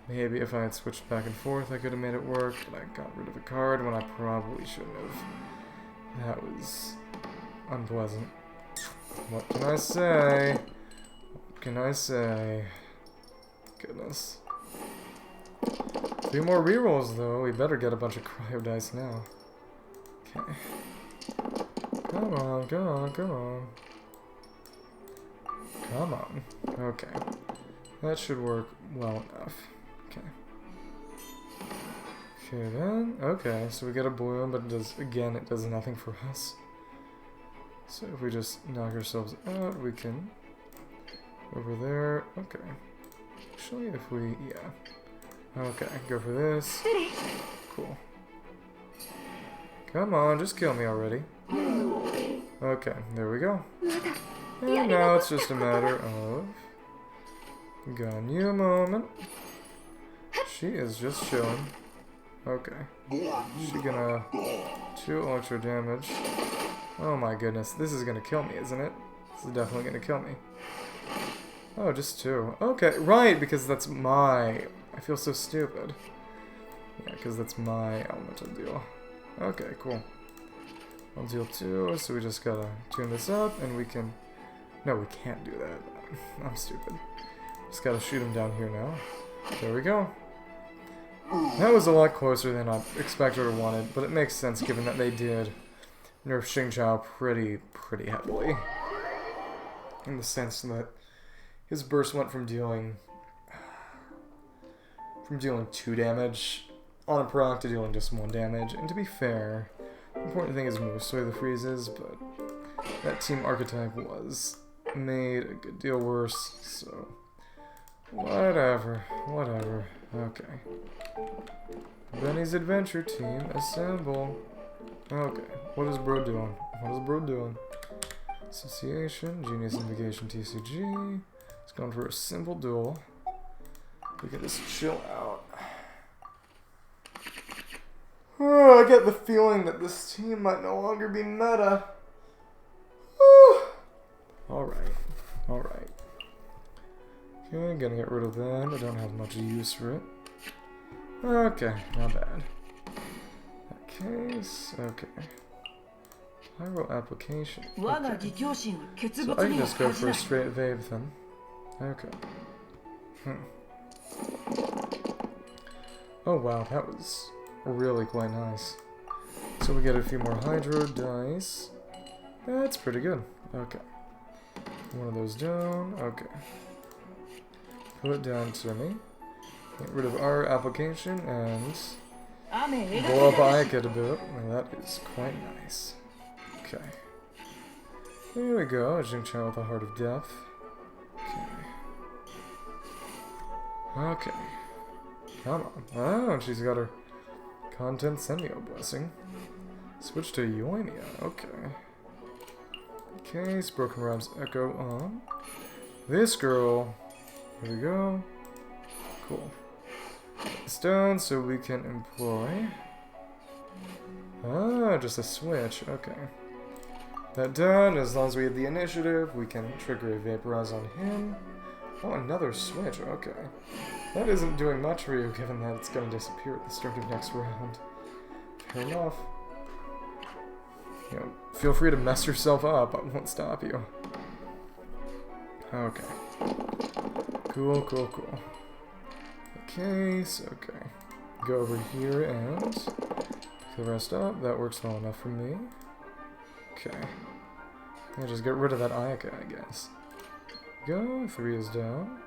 Maybe if I had switched back and forth, I could have made it work, but I got rid of a card when I probably shouldn't have. That was unpleasant. What can I say? What can I say? Goodness. 3 more rerolls, though. We better get a bunch of cryo dice now. Okay. Come on, come on, come on. Come on. Okay. That should work well enough. Okay. Okay, then. Okay, so we get a bloom, but it does, again, it does nothing for us. So if we just knock ourselves out, we can... Over there. Okay. Actually, if we... Yeah. Okay, go for this. Cool. Come on, just kill me already. Okay, there we go. And now it's just a matter of... Gunyu moment. She is just chilling. Okay. She gonna... 2 extra damage. Oh my goodness, this is gonna kill me, isn't it? This is definitely gonna kill me. Oh, just 2. Okay, right, because that's my... I feel so stupid. Yeah, because that's my elemental deal. Okay, cool. I'll deal 2, so we just gotta tune this up, and we can... No, we can't do that. I'm stupid. Just gotta shoot him down here now. There we go. That was a lot closer than I expected or wanted, but it makes sense given that they did nerf Xingqiao pretty heavily. In the sense that his burst went from dealing 2 damage on a proc to dealing just 1 damage. And to be fair, the important thing is mostly the freezes, but that team archetype was made a good deal worse, so whatever. Okay. Benny's adventure team, assemble. Okay, what is bro doing? Association, Genius Invocation TCG. It's going for a simple duel. We can just chill out. Oh, I get the feeling that this team might no longer be meta. Alright. Okay, gonna get rid of that. I don't have much use for it. Okay, not bad. That case, okay. Pyro application. Okay. So I can just go for a straight Vape then. Okay. Oh wow, that was really quite nice. So we get a few more Hydro dice. That's pretty good. Okay. One of those down. Okay. Put it down to me. Get rid of our application and blow up Aika a bit. Now that is quite nice. Okay. There we go. Xingqiao with a Heart of Death. Okay. Come on. Oh, and she's got her Content Semio Blessing. Switch to Yoimia. Okay. Okay, Broken Rob's Echo on. This girl. Here we go. Cool. It's done, so we can employ. Ah, just a switch. Okay. That done. As long as we have the initiative, we can trigger a Vaporize on him. Oh, another switch. Okay. That isn't doing much for you, given that it's going to disappear at the start of next round. Fair enough. You know, feel free to mess yourself up. I won't stop you. Okay. Cool, cool, cool. Okay, so okay. Go over here and pick the rest up. That works well enough for me. Okay. Yeah, just get rid of that Ayaka, I guess. Go. 3 is down.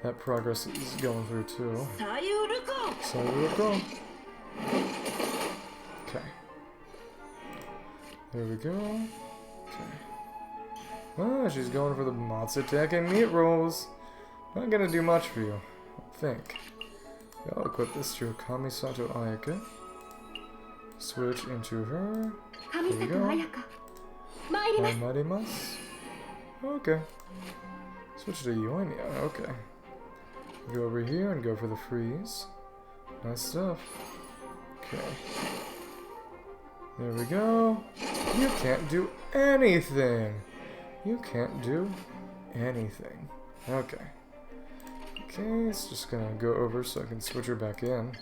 That progress is going through too. Sayuruko. Okay. There we go. Okay. Ah, she's going for the Matsutake meat rolls. Not gonna do much for you, I think. I'll equip this to Kamisato Ayaka. Switch into her. There we go. Mairimasu. Okay. Switch to Yoimiya. Okay. Go over here and go for the freeze. Nice stuff. Okay. There we go. You can't do anything. You can't do anything. Okay. Okay, it's just gonna go over so I can switch her back in.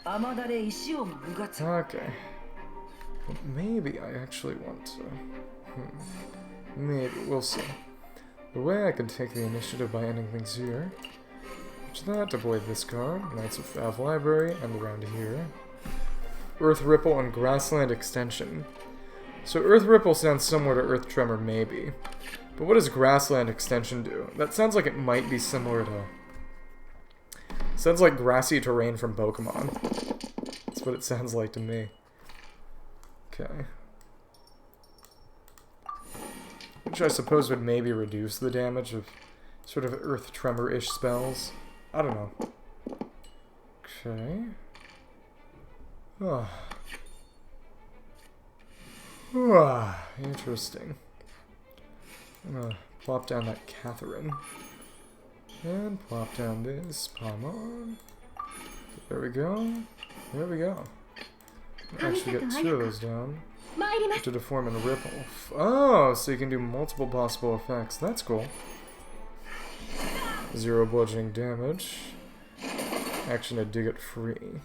Okay. But maybe I actually want to... Maybe. We'll see. The way I can take the initiative by ending things here. Which that, deploy this card, Knights of Fav Library, and around here. Earth Ripple and Grassland Extension. So Earth Ripple sounds similar to Earth Tremor, maybe. But what does Grassland Extension do? That sounds like it might be similar to... Sounds like grassy terrain from Pokemon. That's what it sounds like to me. Okay. Which I suppose would maybe reduce the damage of sort of Earth Tremor-ish spells. I don't know. Okay. Oh. Ah, interesting. I'm gonna plop down that Catherine. And plop down this Palmon. There we go. There we go. Actually get 2 of those down. To deform and ripple. Oh, so you can do multiple possible effects. That's cool. 0 bludgeoning damage. Action to dig it free.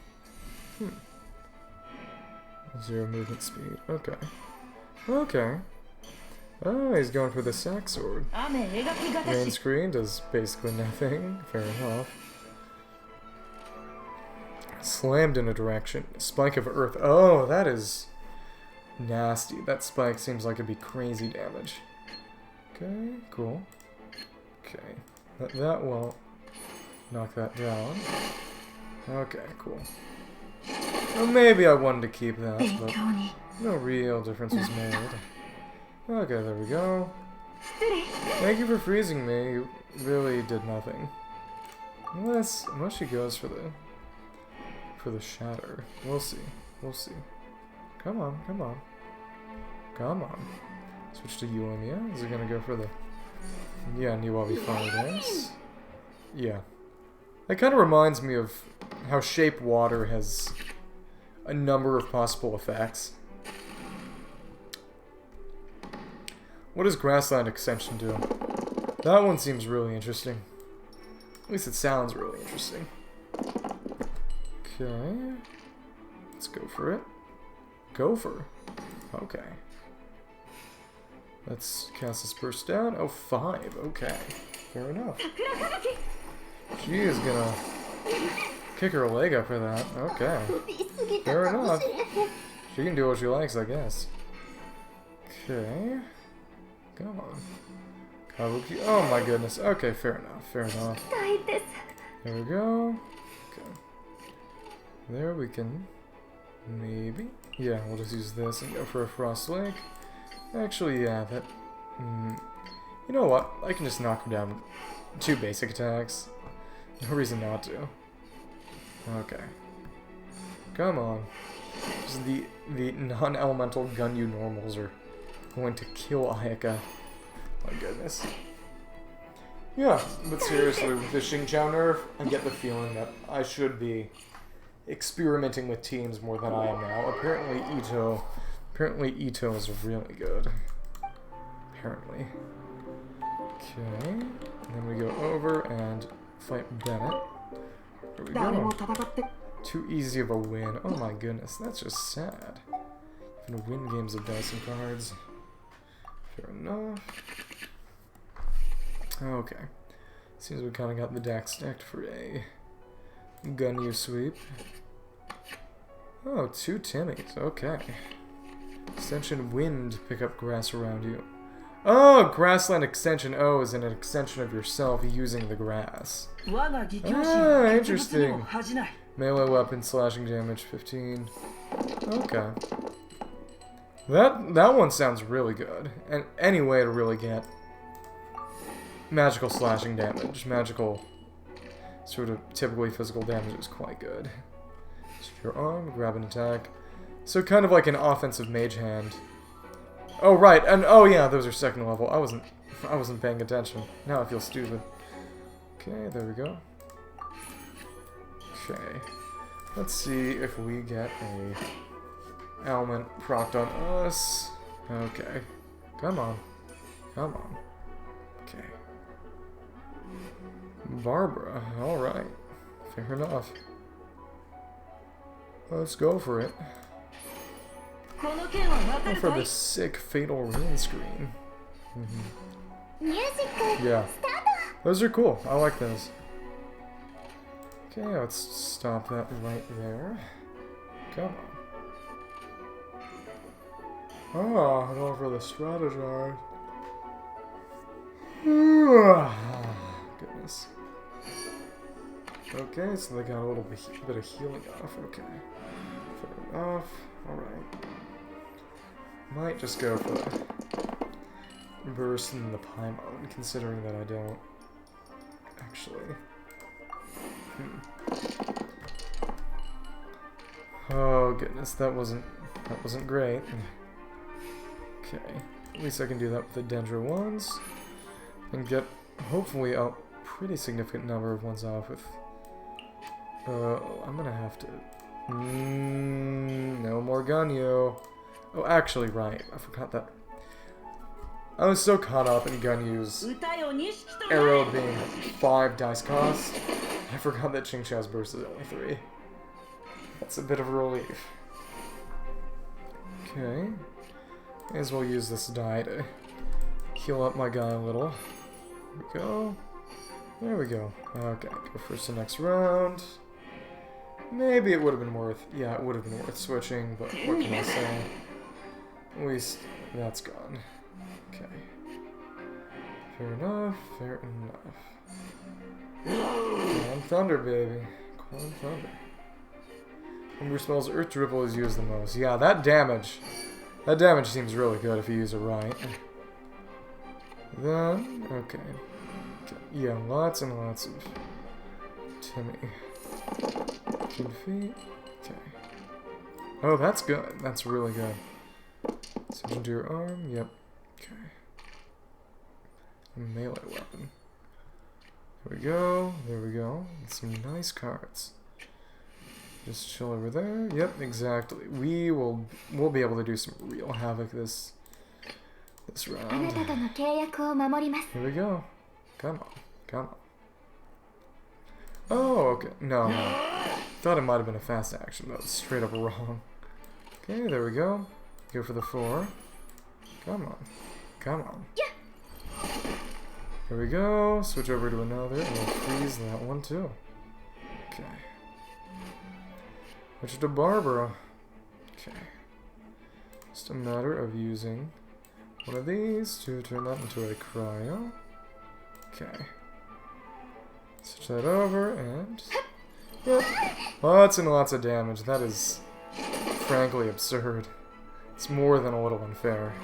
0 movement speed. Okay. Okay. Oh, he's going for the sack sword. Main screen does basically nothing. Fair enough. Slammed in a direction. Spike of earth. Oh, that is nasty. That spike seems like it'd be crazy damage. Okay, cool. Okay. That won't knock that down. Okay, cool. Well, maybe I wanted to keep that, but no real difference was made. Okay, there we go. Thank you for freezing me. You really did nothing. Unless she goes for the shatter. We'll see. We'll see. Come on, come on. Come on. Switch to Yoimiya. Is it gonna go for the... Yeah, Niwabi Fire Dance. Yeah. That kind of reminds me of how Shape Water has a number of possible effects. What does Grassland Extension do? That one seems really interesting. At least it sounds really interesting. Okay. Let's go for it. Gopher. Okay. Let's cast this burst down. Oh, 5. Okay. Fair enough. She is gonna kick her leg up for that. Okay. Fair enough. She can do what she likes, I guess. Okay. Come on. Kabuki. Oh my goodness. Okay, fair enough. Fair enough. There we go. Okay. There we can... Maybe? Yeah, we'll just use this and go for a Frost Lake. Actually, yeah, that... You know what? I can just knock her down 2 basic attacks. No reason not to. Okay. Come on. Just the non-elemental Gunyu normals are going to kill Ayaka. My goodness. Yeah, but seriously, with the Xingqiao nerf, I get the feeling that I should be experimenting with teams more than I am now. Apparently Ito is really good. Apparently. Okay, and then we go over and fight Bennett. There we go. Too easy of a win. Oh my goodness, that's just sad. I'm gonna win games of dice and cards. Fair enough. Okay. Seems we kind of got the deck stacked for a Gunyu sweep. Oh, 2 Timmies. Okay. Extension wind, pick up grass around you. Oh, grassland extension O is an extension of yourself using the grass. Ah, interesting. Melee weapon, slashing damage, 15. Okay. That one sounds really good. And any way to really get magical slashing damage, magical sort of typically physical damage is quite good. So your arm, grab an attack. So kind of like an offensive mage hand. Oh right, and oh yeah, those are second level. I wasn't paying attention. Now I feel stupid. Okay, there we go. Okay. Let's see if we get a element procced on us. Okay. Come on. Come on. Okay. Barbara. Alright. Fair enough. Let's go for it. Go for the sick fatal rain screen. Yeah. Those are cool. I like those. Okay, let's stop that right there. Come on. Oh, going for the strategize. Goodness. Okay, so they got a little bit of healing off. Okay. Fair enough. Alright. Might just go for the burst in the Paimon, considering that I don't actually. Oh goodness, that wasn't great. Okay, at least I can do that with the Dendro ones and get hopefully a pretty significant number of ones off with. I'm gonna have to. No more Gunyu. Oh, actually, right. I forgot that. I was so caught up in Gunyu's arrow being 5 dice cost. I forgot that Xingqiao's burst is only 3. That's a bit of a relief. Okay. May as well use this die to heal up my guy a little. There we go. There we go. Okay, go for the next round. Maybe it would have been worth... Yeah, it would have been worth switching, but what can I say? At least that's gone. Okay. Fair enough, fair enough. Clown Thunder, baby. Clown Thunder. Umber spells Earth Dribble is used the most. Yeah, that damage seems really good if you use it right. Then, okay. Yeah, lots and lots of Timmy. 15 feet. Okay. Oh, that's good. That's really good. Switch into your arm. Yep. Okay. A melee weapon. There we go. There we go. Some nice cards. Just chill over there. Yep, exactly. We'll be able to do some real havoc this round. Here we go. Come on. Come on. Oh, okay. No. Thought it might have been a fast action. That was straight up wrong. Okay, there we go. Go for the 4. Come on. Come on. There we go. Switch over to another, and we'll freeze that one too. Okay. Switch to Barbara. Okay. Just a matter of using one of these to turn that into a cryo. Okay. Switch that over, and... Yep. Lots and lots of damage. That is frankly absurd. It's more than a little unfair.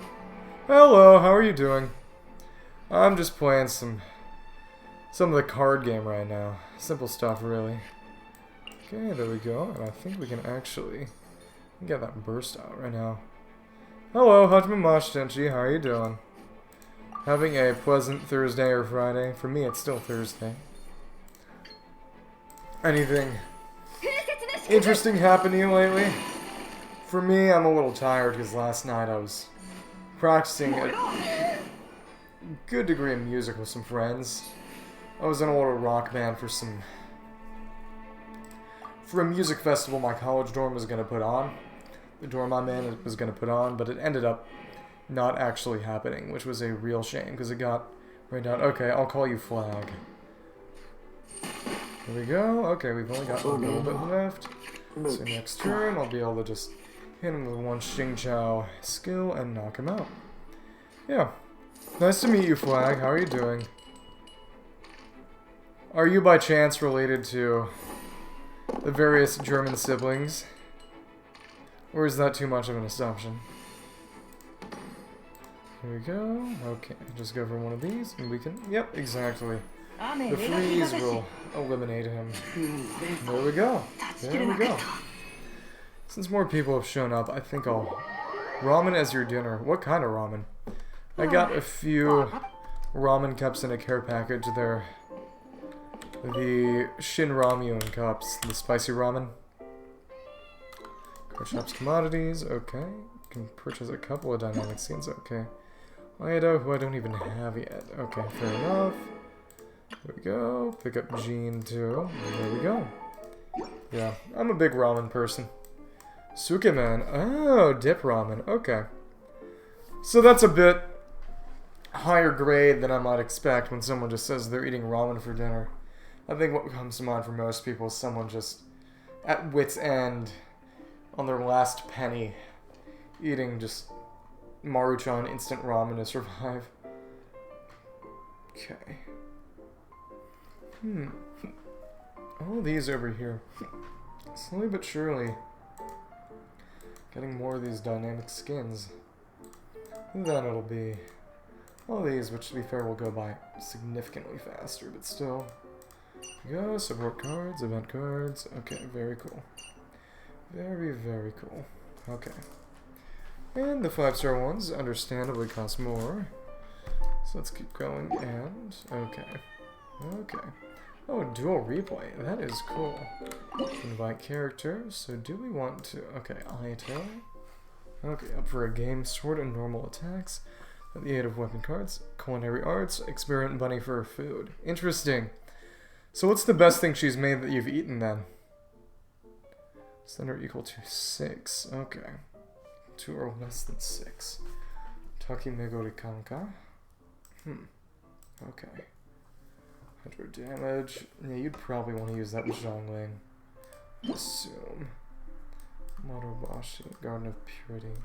Hello, how are you doing? I'm just playing some of the card game right now. Simple stuff, really. Okay, there we go. And I think we can actually Get that burst out right now. Hello, Hajime Tenchi. How are you doing? Having a pleasant Thursday or Friday. For me, it's still Thursday. Anything interesting happened to you lately? For me, I'm a little tired because last night I was practicing a good degree of music with some friends. I was in a little rock band for a music festival my college dorm was going to put on. The dorm I'm in was going to put on, but it ended up not actually happening, which was a real shame because it got right down. Okay, I'll call you Flag. There we go. Okay, we've only got a little bit left. So next turn, I'll be able to just hit him with one Xing Chao skill and knock him out. Yeah. Nice to meet you, Flag. How are you doing? Are you by chance related to the various German siblings? Or is that too much of an assumption? Here we go. Okay, just go for one of these and we can... Yep, exactly. The freeze will eliminate him. There we go. There we go. Since more people have shown up, I think I'll... Ramen as your dinner. What kind of ramen? I got a few ramen cups in a care package. They're the Shin Ramyun cups. The spicy ramen. Car shops commodities. Okay. Can purchase a couple of dynamic scenes. Okay. Ido, who I don't even have yet. Okay, fair enough. There we go. Pick up Jean, too. And there we go. Yeah, I'm a big ramen person. Sukeman. Oh, dip ramen. Okay. So that's a bit higher grade than I might expect when someone just says they're eating ramen for dinner. I think what comes to mind for most people is someone just at wit's end on their last penny eating just Maruchan instant ramen to survive. Okay. All of these over here. Slowly but surely getting more of these dynamic skins. And then it'll be all these, which to be fair will go by significantly faster, but still. Here we go, support cards, event cards. Okay, very cool. Very, very cool. Okay. And the 5-star ones understandably cost more. So let's keep going and... Okay. Okay. Oh, dual replay. That is cool. Invite characters. So do we want to... Okay, Aito. Okay, up for a game. Sword and normal attacks. At the aid of weapon cards. Culinary arts. Experiment bunny for food. Interesting. So what's the best thing she's made that you've eaten then? Center equal to 6. Okay. 2 or less than 6. Taki Megori Kanka. Okay. 100 damage. Yeah, you'd probably want to use that with Zhongling. Assume. Motobashi. Garden of Purity.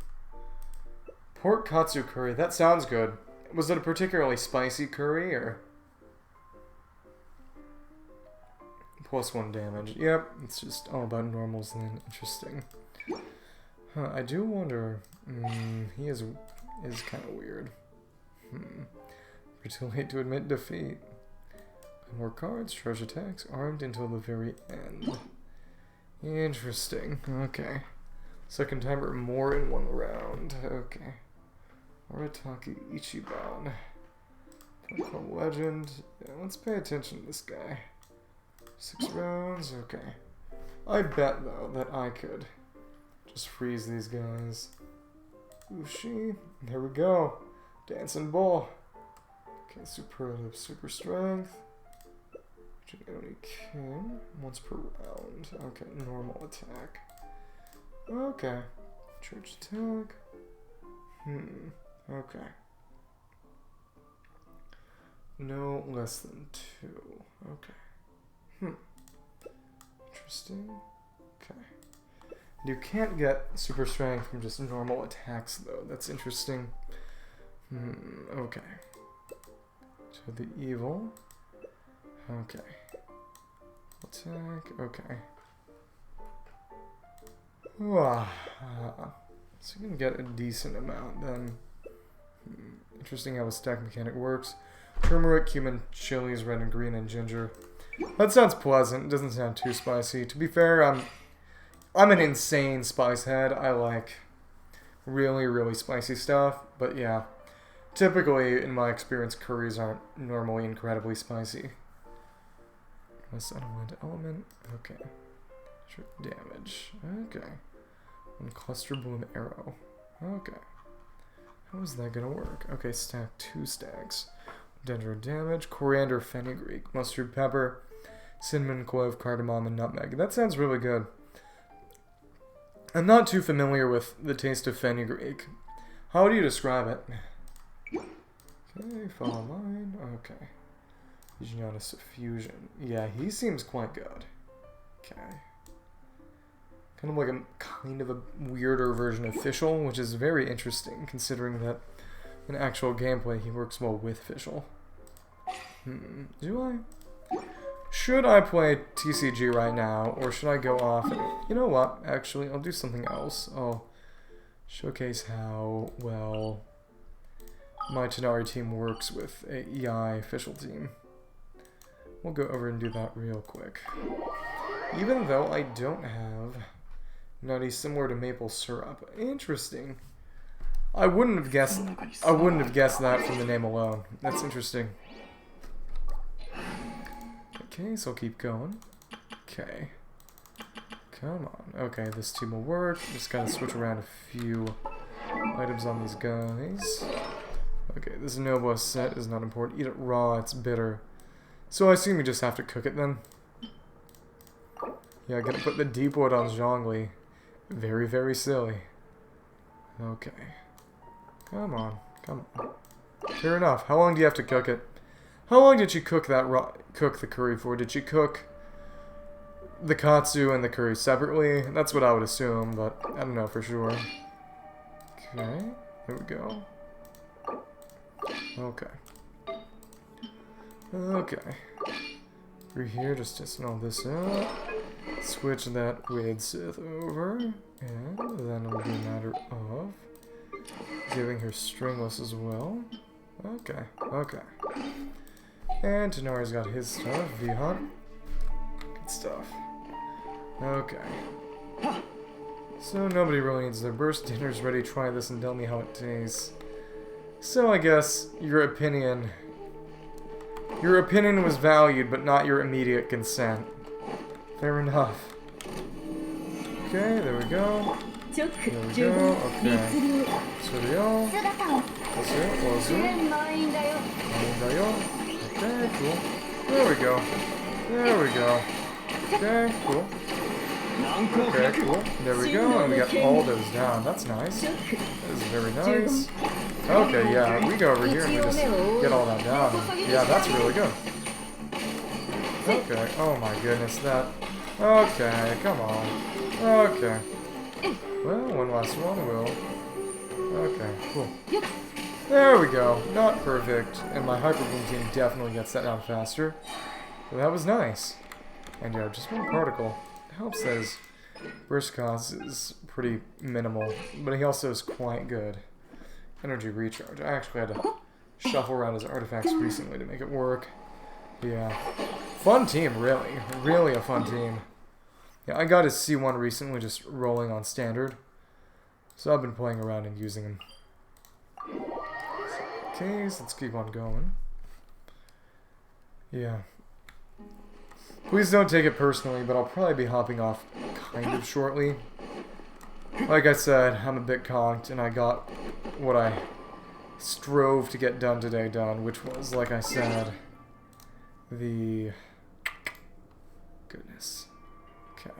Pork Katsu curry. That sounds good. Was it a particularly spicy curry, or...? +1 damage. Yep, it's just all about normals then. Interesting. Huh, I do wonder... he is kind of weird. We're too late to admit defeat. More cards, charge attacks, armed until the very end. Interesting. Okay. Second time or more in one round. Okay. Arataki Ichiban. Pokemon Legend. Yeah, let's pay attention to this guy. 6 rounds? Okay. I bet, though, that I could just freeze these guys. Ushi. There we go. Dancing Bull. Okay, superlative super strength. Only King. Once per round. Okay, normal attack. Okay. Charge attack. Okay. No less than 2. Okay. Interesting. Okay. You can't get super strength from just normal attacks, though. That's interesting. Okay. So the evil. Okay. Attack. Okay. So you can get a decent amount then. Interesting how the stack mechanic works. Turmeric, cumin, chilies, red and green, and ginger. That sounds pleasant. It doesn't sound too spicy. To be fair, I'm I'm an insane spice head. I like really, really spicy stuff. But yeah, typically, in my experience, curries aren't normally incredibly spicy. Unless I don't want element. Okay. Trip damage. Okay. One cluster bloom arrow. Okay. How is that gonna work? Okay, stack 2 stacks. Dendro damage. Coriander, fenugreek, mustard, pepper, cinnamon, clove, cardamom, and nutmeg. That sounds really good. I'm not too familiar with the taste of fenugreek. How do you describe it? Okay, follow line. Okay. Legionatus Fusion. Yeah, he seems quite good. Okay. Kind of like a weirder version of Fischl, which is very interesting considering that in actual gameplay he works well with Fischl. Do I? Should I play TCG right now, or should I go off and... You know what? Actually, I'll do something else. I'll showcase how well my Tenari team works with a EI Fischl team. We'll go over and do that real quick. Even though I don't have nutty similar to maple syrup. Interesting. I wouldn't have guessed that from the name alone. That's interesting. Okay, so I'll keep going. Okay. Come on. Okay, this team will work. Just gotta switch around a few items on these guys. Okay, this Noblesse set is not important. Eat it raw, it's bitter. So I assume you just have to cook it then. Yeah, I gotta put the deep wood on Zhongli. Very, very silly. Okay. Come on. Come on. Fair enough. How long do you have to cook it? How long did you cook the curry for? Did you cook the katsu and the curry separately? That's what I would assume, but I don't know for sure. Okay. There we go. Okay. Okay. Through here, just testing all this out. Switch that with Sith over, and then it'll be a matter of giving her stringless as well. Okay, okay. And Tenari's got his stuff, V-Hunt. Good stuff. Okay. So nobody really needs their burst. Dinner's ready. Try this and tell me how it tastes. So I guess your opinion was valued, but not your immediate consent. Fair enough. Okay, there we go. There we go, okay. Suryo. Okay, cool. There we go. There we go. Okay, cool. Okay, cool. There we go, and we got all those down. That's nice. That is very nice. Okay, yeah, we go over here and we just get all that down. Yeah, that's really good. Okay, oh my goodness, that... Okay, come on. Okay. Well, one last one will. Okay, cool. There we go. Not perfect. And my Hyperbeam team definitely gets that down faster. But that was nice. And yeah, just one particle. It helps that his burst cost is pretty minimal. But he also is quite good. Energy recharge. I actually had to shuffle around his artifacts recently to make it work. Yeah. Fun team, really. Really a fun team. Yeah, I got his C1 recently just rolling on standard. So I've been playing around and using him. Okay, so let's keep on going. Yeah. Please don't take it personally, but I'll probably be hopping off kind of shortly. Like I said, I'm a bit conked, and I got what I strove to get done today done, which was, like I said, the... Goodness. Okay.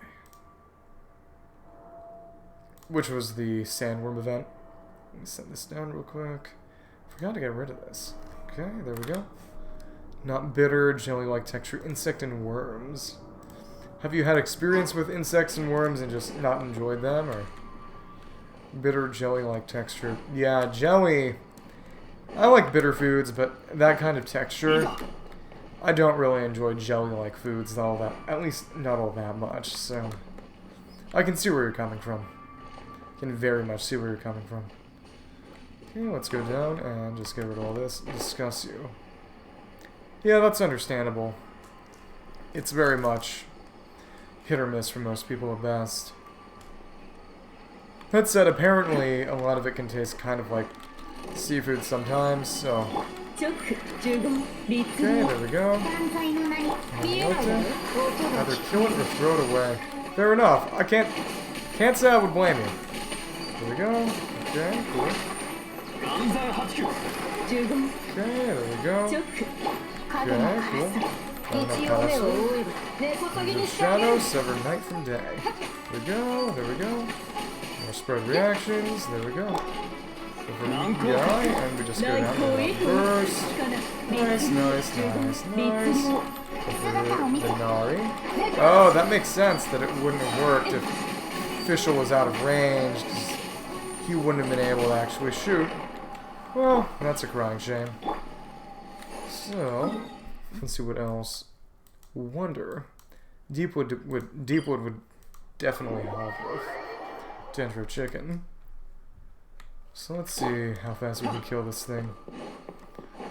Which was the sandworm event. Let me set this down real quick. Forgot to get rid of this. Okay, there we go. Not bitter, jelly-like texture, insect and worms. Have you had experience with insects and worms and just not enjoyed them, or bitter jelly-like texture? Yeah, jelly. I like bitter foods, but that kind of texture, I don't really enjoy jelly-like foods all that. At least not all that much. So I can see where you're coming from. Can very much see where you're coming from. Okay, let's go down and just get rid of all this. Discuss you. Yeah, that's understandable. It's very much hit or miss for most people at best. That said, apparently a lot of it can taste kind of like seafood sometimes, so... Okay, there we go. Either kill it or throw it away. Fair enough. I can't say I would blame you. There we go. Okay, cool. Okay, there we go. Okay, cool. Shadow, sever night from day. There we go, there we go. More spread reactions, there we go. Over the eye, and we just go down to that burst. Nice, nice, nice, nice. Over the Nari. Oh, that makes sense that it wouldn't have worked if Fischl was out of range, because he wouldn't have been able to actually shoot. Well, that's a crying shame. So, let's see what else. Wonder. Deepwood would definitely help with Dendro Chicken. So let's see how fast we can kill this thing.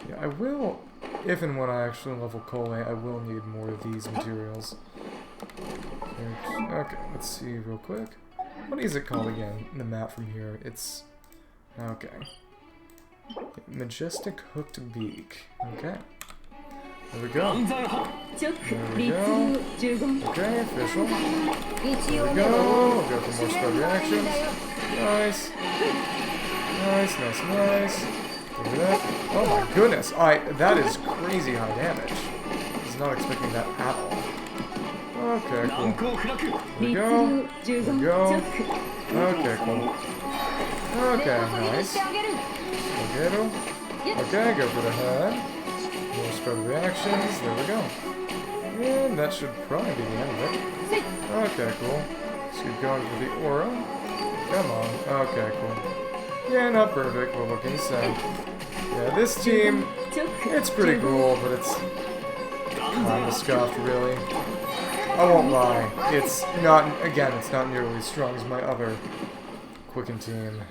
Yeah, I will, if and when I actually level Cole, I will need more of these materials. Okay, let's see real quick. What is it called again? The map from here. It's... okay. Majestic Hooked Beak. Okay. There we go. There we go. Okay, official. There we go. We'll go for more spread reactions. Nice. Nice, nice, nice. Look at that. Oh my goodness. That is crazy high damage. I was not expecting that at all. Okay, cool. There we go. There we go. Okay, cool. Okay, nice. Okay, go for the head. More spread reactions. There we go. And that should probably be the end of it. Okay, cool. Let's keep going for the aura. Come on. Okay, cool. Yeah, not perfect, but what can you say? Yeah, this team, it's pretty cool, but it's kind of scuffed, really. I won't lie. It's not, again, it's not nearly as strong as my other Quicken team.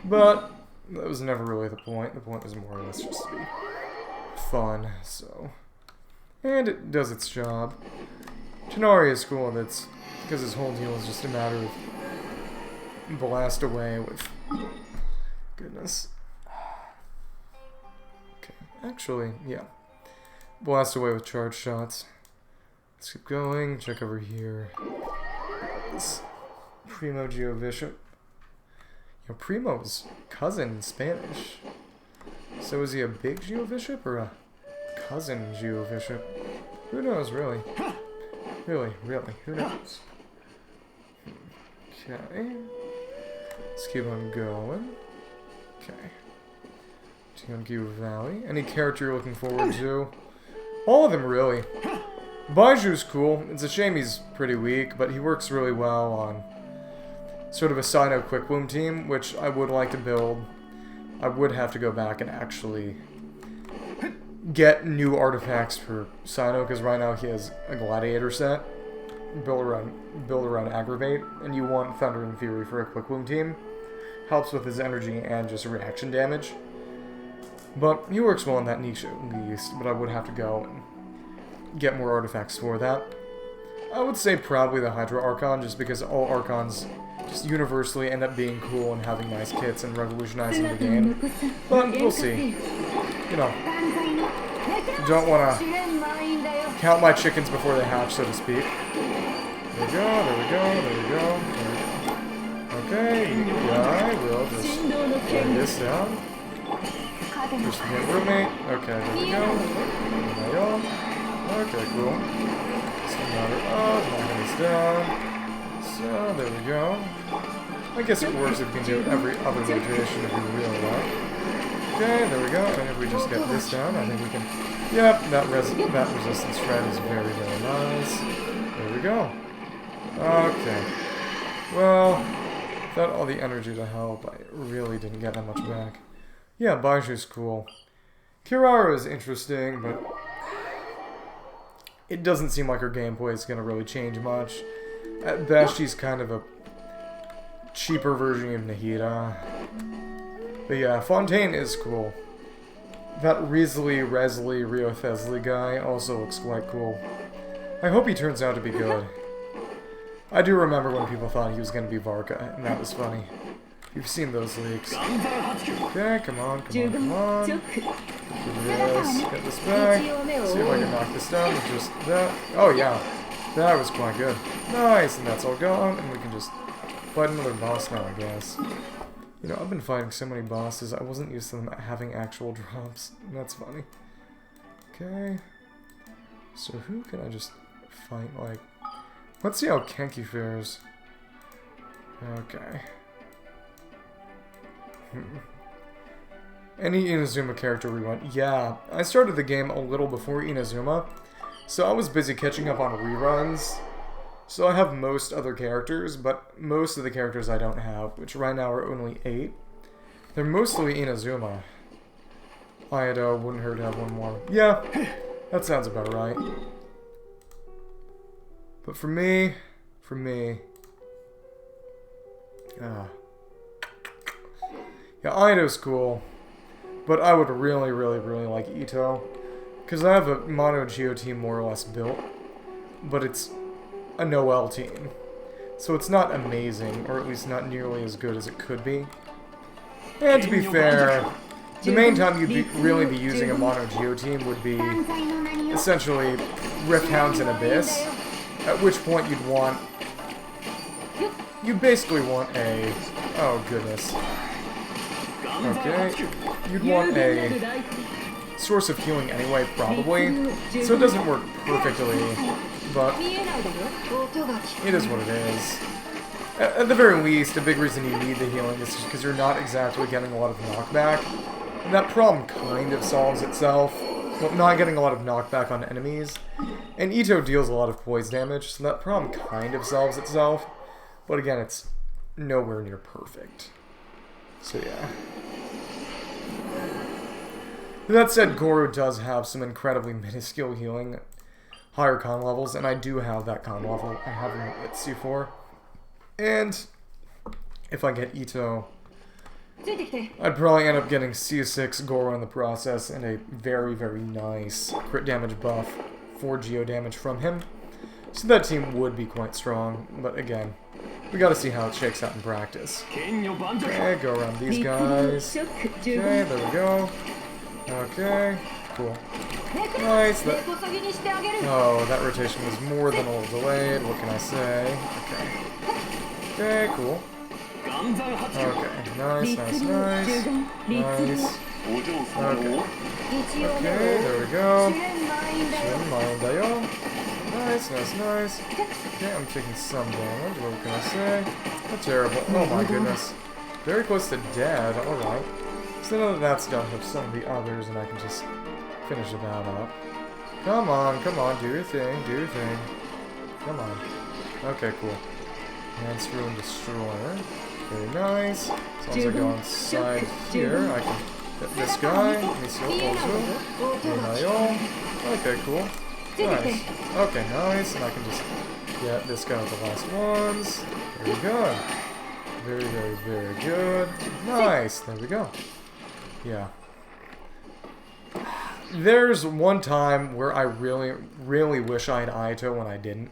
But that was never really the point. The point was more or less just to be fun, so. And it does its job. Tonari is cool, that's because his whole deal is just a matter of blast away with... goodness. Okay, actually, yeah. Blast away with charge shots. Let's keep going, check over here. This Primo Geovishap. You know, Primo's cousin in Spanish. So is he a big Geovishap or a cousin Geovishap? Who knows, really? Really, who knows? Okay. Let's keep on going. Okay. Tiangu Valley. Any character you're looking forward to? All of them, really. Baiju's cool. It's a shame he's pretty weak, but he works really well on sort of a Sino Quick Bloom team, which I would like to build. I would have to go back and actually get new artifacts for Sino, because right now he has a Gladiator set built around Aggravate, and you want Thunder and Fury for a Quick Bloom team. Helps with his energy and just reaction damage. But he works well in that niche at least, but I would have to go and get more artifacts for that. I would say probably the Hydra Archon, just because all Archons just universally end up being cool and having nice kits and revolutionizing the game. But we'll see. You know, don't want to count my chickens before they hatch, so to speak. There we go, there we go, there we go. Okay, I will just lay this down. Just to get roommate. Okay, there we go. Okay, cool. So matter of knocking this down. So there we go. I guess it works if you can do every other rotation if you really like. Okay, there we go. And if we just get this down, I think we can. Yep, that resistance shred is very, very nice. There we go. Okay. Well, without all the energy to help, I really didn't get that much back. Yeah, Baiju's cool. Kirara is interesting, but it doesn't seem like her gameplay is going to really change much. At best, she's kind of a cheaper version of Nahida. But yeah, Fontaine is cool. That Risley, Rio Thesli guy also looks quite cool. I hope he turns out to be good. I do remember when people thought he was going to be Varka, and that was funny. You've seen those leaks. Okay, come on, come on, come on. Yes, get this back. See if I can knock this down with just that. Oh yeah, that was quite good. Nice, and that's all gone, and we can just fight another boss now, I guess. You know, I've been fighting so many bosses, I wasn't used to them having actual drops. That's funny. Okay. So who can I just fight, like... Let's see how Kenki fares. Okay. Any Inazuma character we want? Yeah, I started the game a little before Inazuma, so I was busy catching up on reruns. So I have most other characters, but most of the characters I don't have, which right now are only 8. They're mostly Inazuma. Ido wouldn't hurt to have one more. Yeah, that sounds about right. But for me, yeah, Ido's cool, but I would really like Ito, because I have a Mono Geo team more or less built, but it's a Noel team, so it's not amazing, or at least not nearly as good as it could be. And to be fair, the main time you'd really be using a Mono Geo team would be essentially Rift Hounds and Abyss, at which point you'd basically want a, oh goodness, okay, you'd want a source of healing anyway, probably, so it doesn't work perfectly, but it is what it is. At the very least, a big reason you need the healing is just because you're not exactly getting a lot of knockback, and that problem kind of solves itself. Well, not getting a lot of knockback on enemies, and Ito deals a lot of poise damage, so that problem kind of solves itself, but again, it's nowhere near perfect. So yeah. That said, Goro does have some incredibly minuscule healing at higher con levels, and I do have that con level. I have him at C4. And if I get Ito, I'd probably end up getting C6 Goro in the process and a very nice crit damage buff for Geo damage from him. So that team would be quite strong, but again, we gotta see how it shakes out in practice. Okay, go around these guys. Okay, there we go. Okay, cool. Nice. Oh, that rotation was more than a little delayed. What can I say? Okay. Okay, cool. Okay, nice. Nice. Okay. Okay, there we go. Nice. Okay, I'm taking some damage. What can I say? Not terrible. Oh my goodness. Very close to dead. Alright. So now that that's done with some of the others, and I can just finish the battle up. Come on, do your thing. Come on. Okay, cool. Lance Ruin Destroyer. Very nice. As long as I go inside here, I can hit this guy. Okay, cool. Nice. Okay, nice. And I can just get this guy with the last ones. There we go. Very good. Nice. There we go. Yeah. There's one time where I really wish I had Aito when I didn't.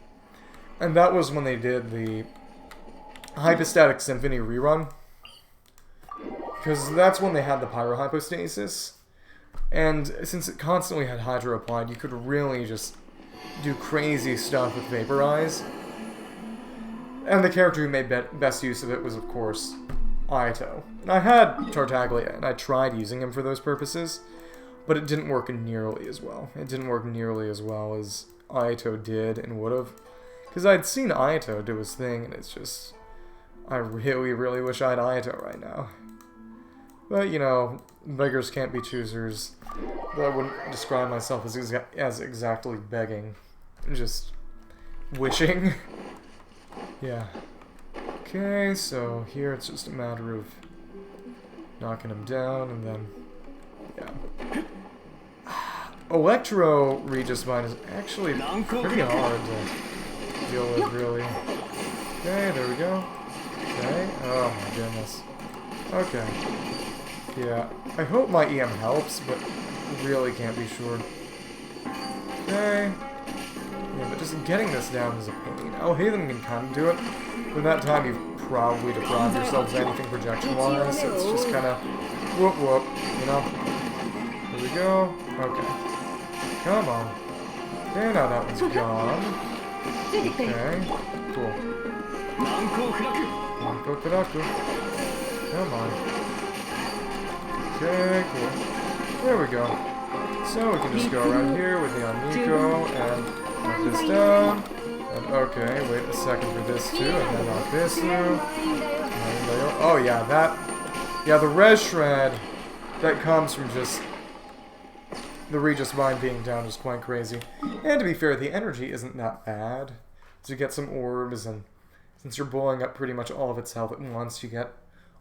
And that was when they did the Hypostatic Symphony rerun. Because that's when they had the Pyrohypostasis. And since it constantly had Hydro applied, you could really just do crazy stuff with Vaporize. And the character who made best use of it was, of course, Aito. And I had Tartaglia, and I tried using him for those purposes, but it didn't work nearly as well. It didn't work nearly as well as Aito did and would have. Because I'd seen Aito do his thing, and it's just... I really wish I had Aito right now. But, you know, beggars can't be choosers. But I wouldn't describe myself as exactly begging. Just wishing. Yeah. Okay, so here it's just a matter of knocking him down, and then... yeah. Electro Regis Mine is actually pretty hard to deal with, really. Okay, there we go. Okay, oh my goodness. Okay. Yeah, I hope my EM helps, but really can't be sure. Okay. Yeah, but just getting this down is a pain. Alhaitham can kind of do it, but that time you've probably deprived yourselves of anything projection-wise, so it's just kind of whoop whoop, you know? Here we go. Okay. Come on. Okay, now that one's gone. Okay. Cool. Come on. Okay, cool. There we go. So we can just go around here with the Nico and knock this down. And okay, wait a second for this too, and then knock this through. Oh yeah, the res shred that comes from just the Regis Mine being down is quite crazy. And to be fair, the energy isn't that bad. So you get some orbs, and since you're blowing up pretty much all of its health at once, you get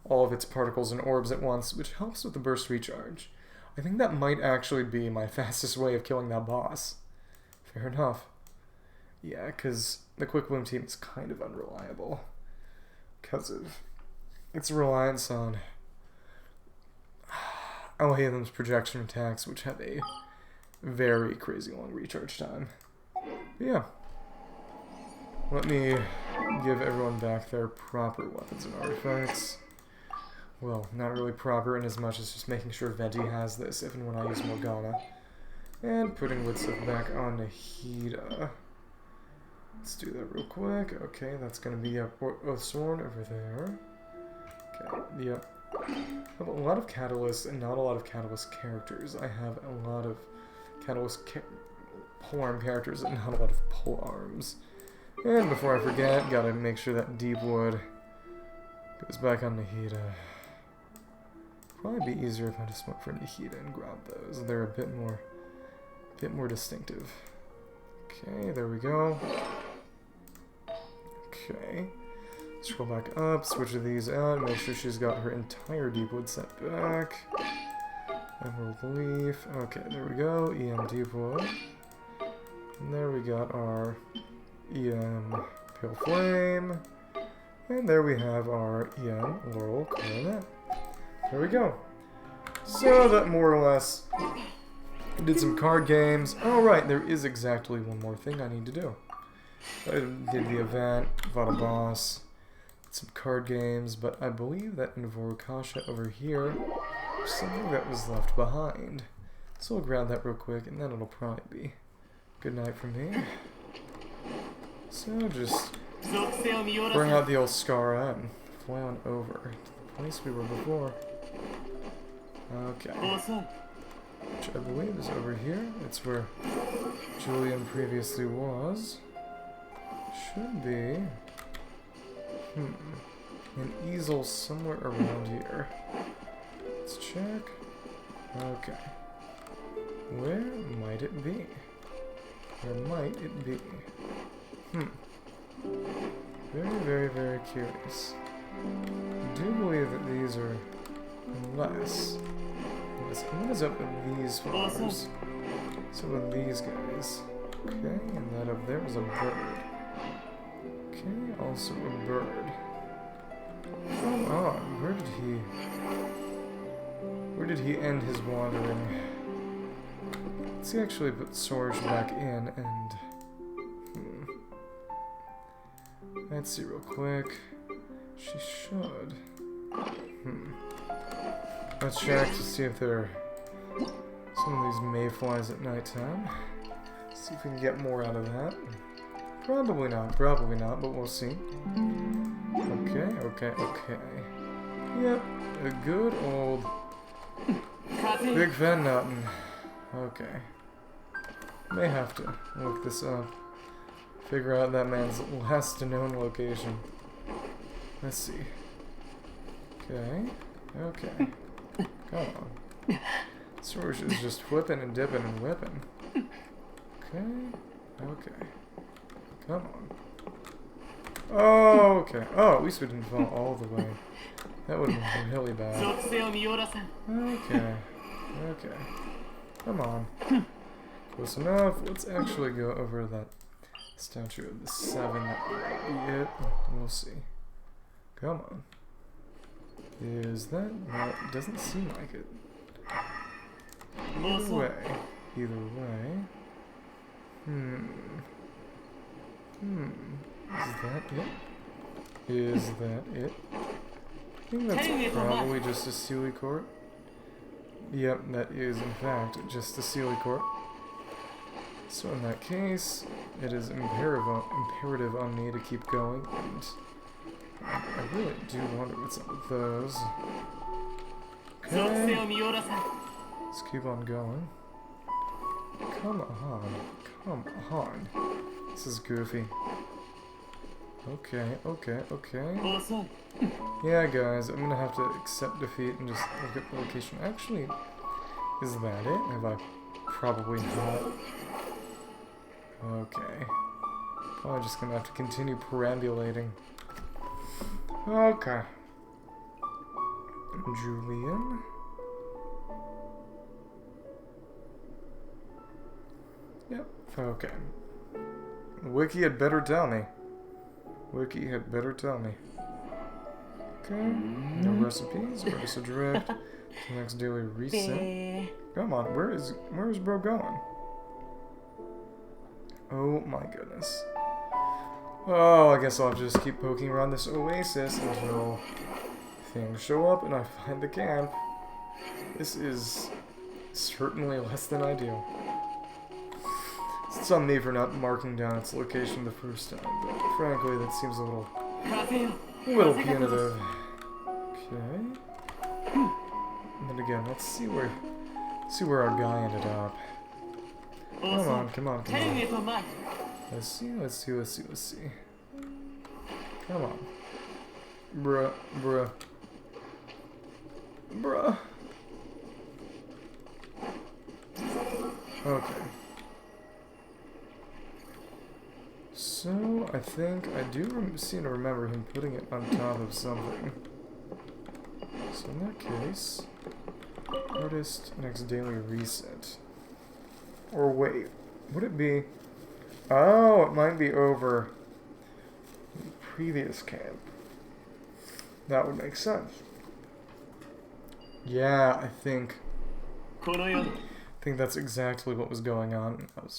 all of its particles and orbs at once, which helps with the burst recharge. I think that might actually be my fastest way of killing that boss. Fair enough. Yeah, because the Quick Bloom team is kind of unreliable. Because of its reliance on Alhaitham's projection attacks, which have a very crazy long recharge time. But yeah. Let me give everyone back their proper weapons and artifacts. Well, not really proper in as much as just making sure Venti has this if and when I use Morgana. And putting wood stuff back on Nahida. Let's do that real quick. Okay, that's going to be a sword over there. Okay, yep. I have a lot of Catalyst and not a lot of Catalyst characters. I have a lot of Catalyst polearm characters and not a lot of polearms. And before I forget, gotta make sure that deep wood goes back on Nahida. Probably be easier if I just went for Nahida and grabbed those. They're a bit more distinctive. Okay, there we go. Okay. Scroll back up, switch these out, make sure she's got her entire deep wood set back. Emerald leaf. Okay, there we go. EM deep wood. And there we got our EM Pale Flame. And there we have our EM Laurel Coronet. There we go. So that more or less did some card games. Oh right, there is exactly one more thing I need to do. I did the event, fought a boss, did some card games, but I believe that in Vorukasha over here, there's something that was left behind. So I'll grab that real quick, and then it'll probably be good night for me. So just bring out the old Skara and fly on over to the place we were before. Okay. Which I believe is over here. It's where Julian previously was. Should be. An easel somewhere around here. Let's check. Okay. Where might it be? Where might it be? Very, very, very curious. I do believe that these are less. What is up with these flowers? So with these guys. Okay, and that up there is a bird. Okay, also a bird. Come on, where did he end his wandering? Let's actually put Sorge back in and let's see real quick. She should. Let's check to see if there are some of these mayflies at nighttime. See if we can get more out of that. Probably not, but we'll see. Okay. Yep, a good old Big Fan Nuttin. Okay. May have to look this up. Figure out that man's last known location. Let's see. Okay. Come on. Sorge is just whipping and dipping and whipping. Okay. Come on. Oh, okay. Oh, at least we didn't fall all the way. That would have been really bad. Okay. Come on. Close enough. Let's actually go over that statue of the 7. That might be it. We'll see. Come on. Is that? No, it doesn't seem like it. Either way. Is that it? Is that it? I think that's probably just a Sealycourt. Yep, that is in fact just a Sealycourt. So in that case, it is imperative on me to keep going, and I really do wonder what's up with those. Okay. Let's keep on going. Come on. Come on. This is goofy. Okay. Yeah, guys, I'm gonna have to accept defeat and just look at the location. Actually, is that it? Have I probably not? Okay. Probably just gonna have to continue perambulating. Okay. Julian. Yep. Okay. Wiki had better tell me. Wiki had better tell me. Okay. No recipes. Press a direct. The next daily reset. Come on. Where is bro going? Oh my goodness. Oh, I guess I'll just keep poking around this oasis until things show up and I find the camp. This is certainly less than ideal. It's on me for not marking down its location the first time, but frankly that seems a little punitive. Okay. And then again, let's see where our guy ended up. Come on. Let's see. Come on. Bruh. Okay. So, I think I do seem to remember him putting it on top of something. So in that case, artist next daily reset. Or wait, would it be? Oh, it might be over the previous camp. That would make sense. Yeah, I think that's exactly what was going on. I was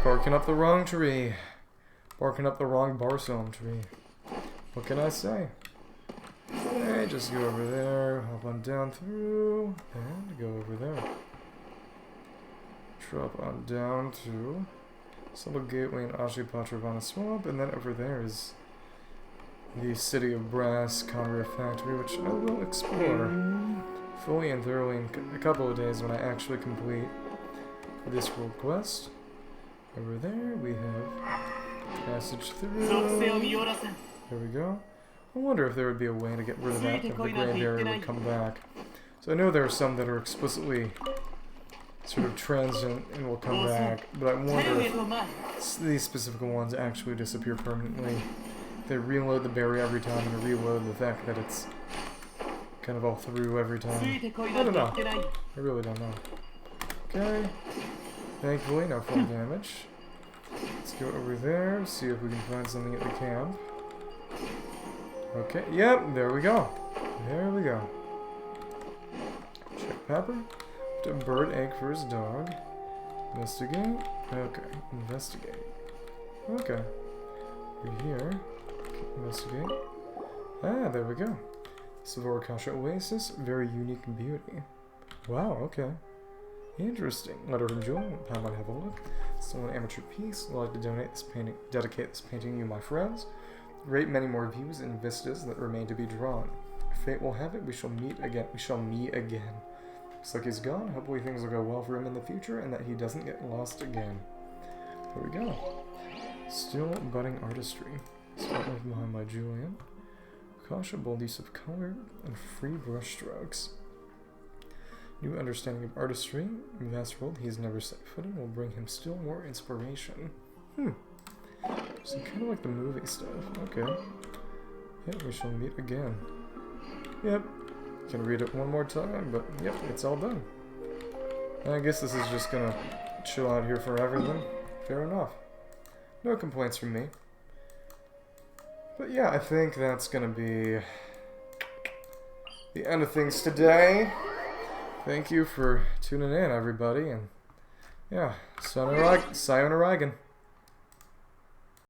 barking up the wrong tree. Barking up the wrong Barsoom tree. What can I say? Okay, just go over there, hop on down through, and go over there. Drop on down to Solo Gateway and Ashipatravana Swamp, and then over there is the City of Brass Conware Factory, which I will explore fully and thoroughly in a couple of days when I actually complete this world quest. Over there we have passage through. There we go. I wonder if there would be a way to get rid of that, if the gray barrier would come back. So I know there are some that are explicitly sort of transient and will come back, but I wonder if these specific ones actually disappear permanently. They reload the barrier every time and reload the fact that it's kind of all through every time. I don't know. I really don't know. Okay. Thankfully, no fall damage. Let's go over there, see if we can find something at the camp. Okay, yep, there we go. Check Pepper. A bird egg for his dog. Investigate. Okay, investigate. Okay. We're here. Okay, investigate. Ah, there we go. Savorkasha Oasis, very unique beauty. Wow, okay. Interesting. Letter from Julian. I might have a look. Still an amateur piece. I'd like to dedicate this painting to you, my friends. Great many more views and vistas that remain to be drawn. If fate will have it, we shall meet again. Looks like he's gone. Hopefully things will go well for him in the future and that he doesn't get lost again. There we go. Still budding artistry. Spotlight behind by Julian. Kasha, bold use of color and free brush strokes. New understanding of artistry. Vast world he's never set foot in will bring him still more inspiration. So kind of like the movie stuff. Okay. Yep, we shall meet again. Yep. Can read it one more time, but yep, it's all done. I guess this is just gonna chill out here forever then. Fair enough. No complaints from me. But yeah, I think that's gonna be the end of things today. Thank you for tuning in, everybody, and yeah, sayonara.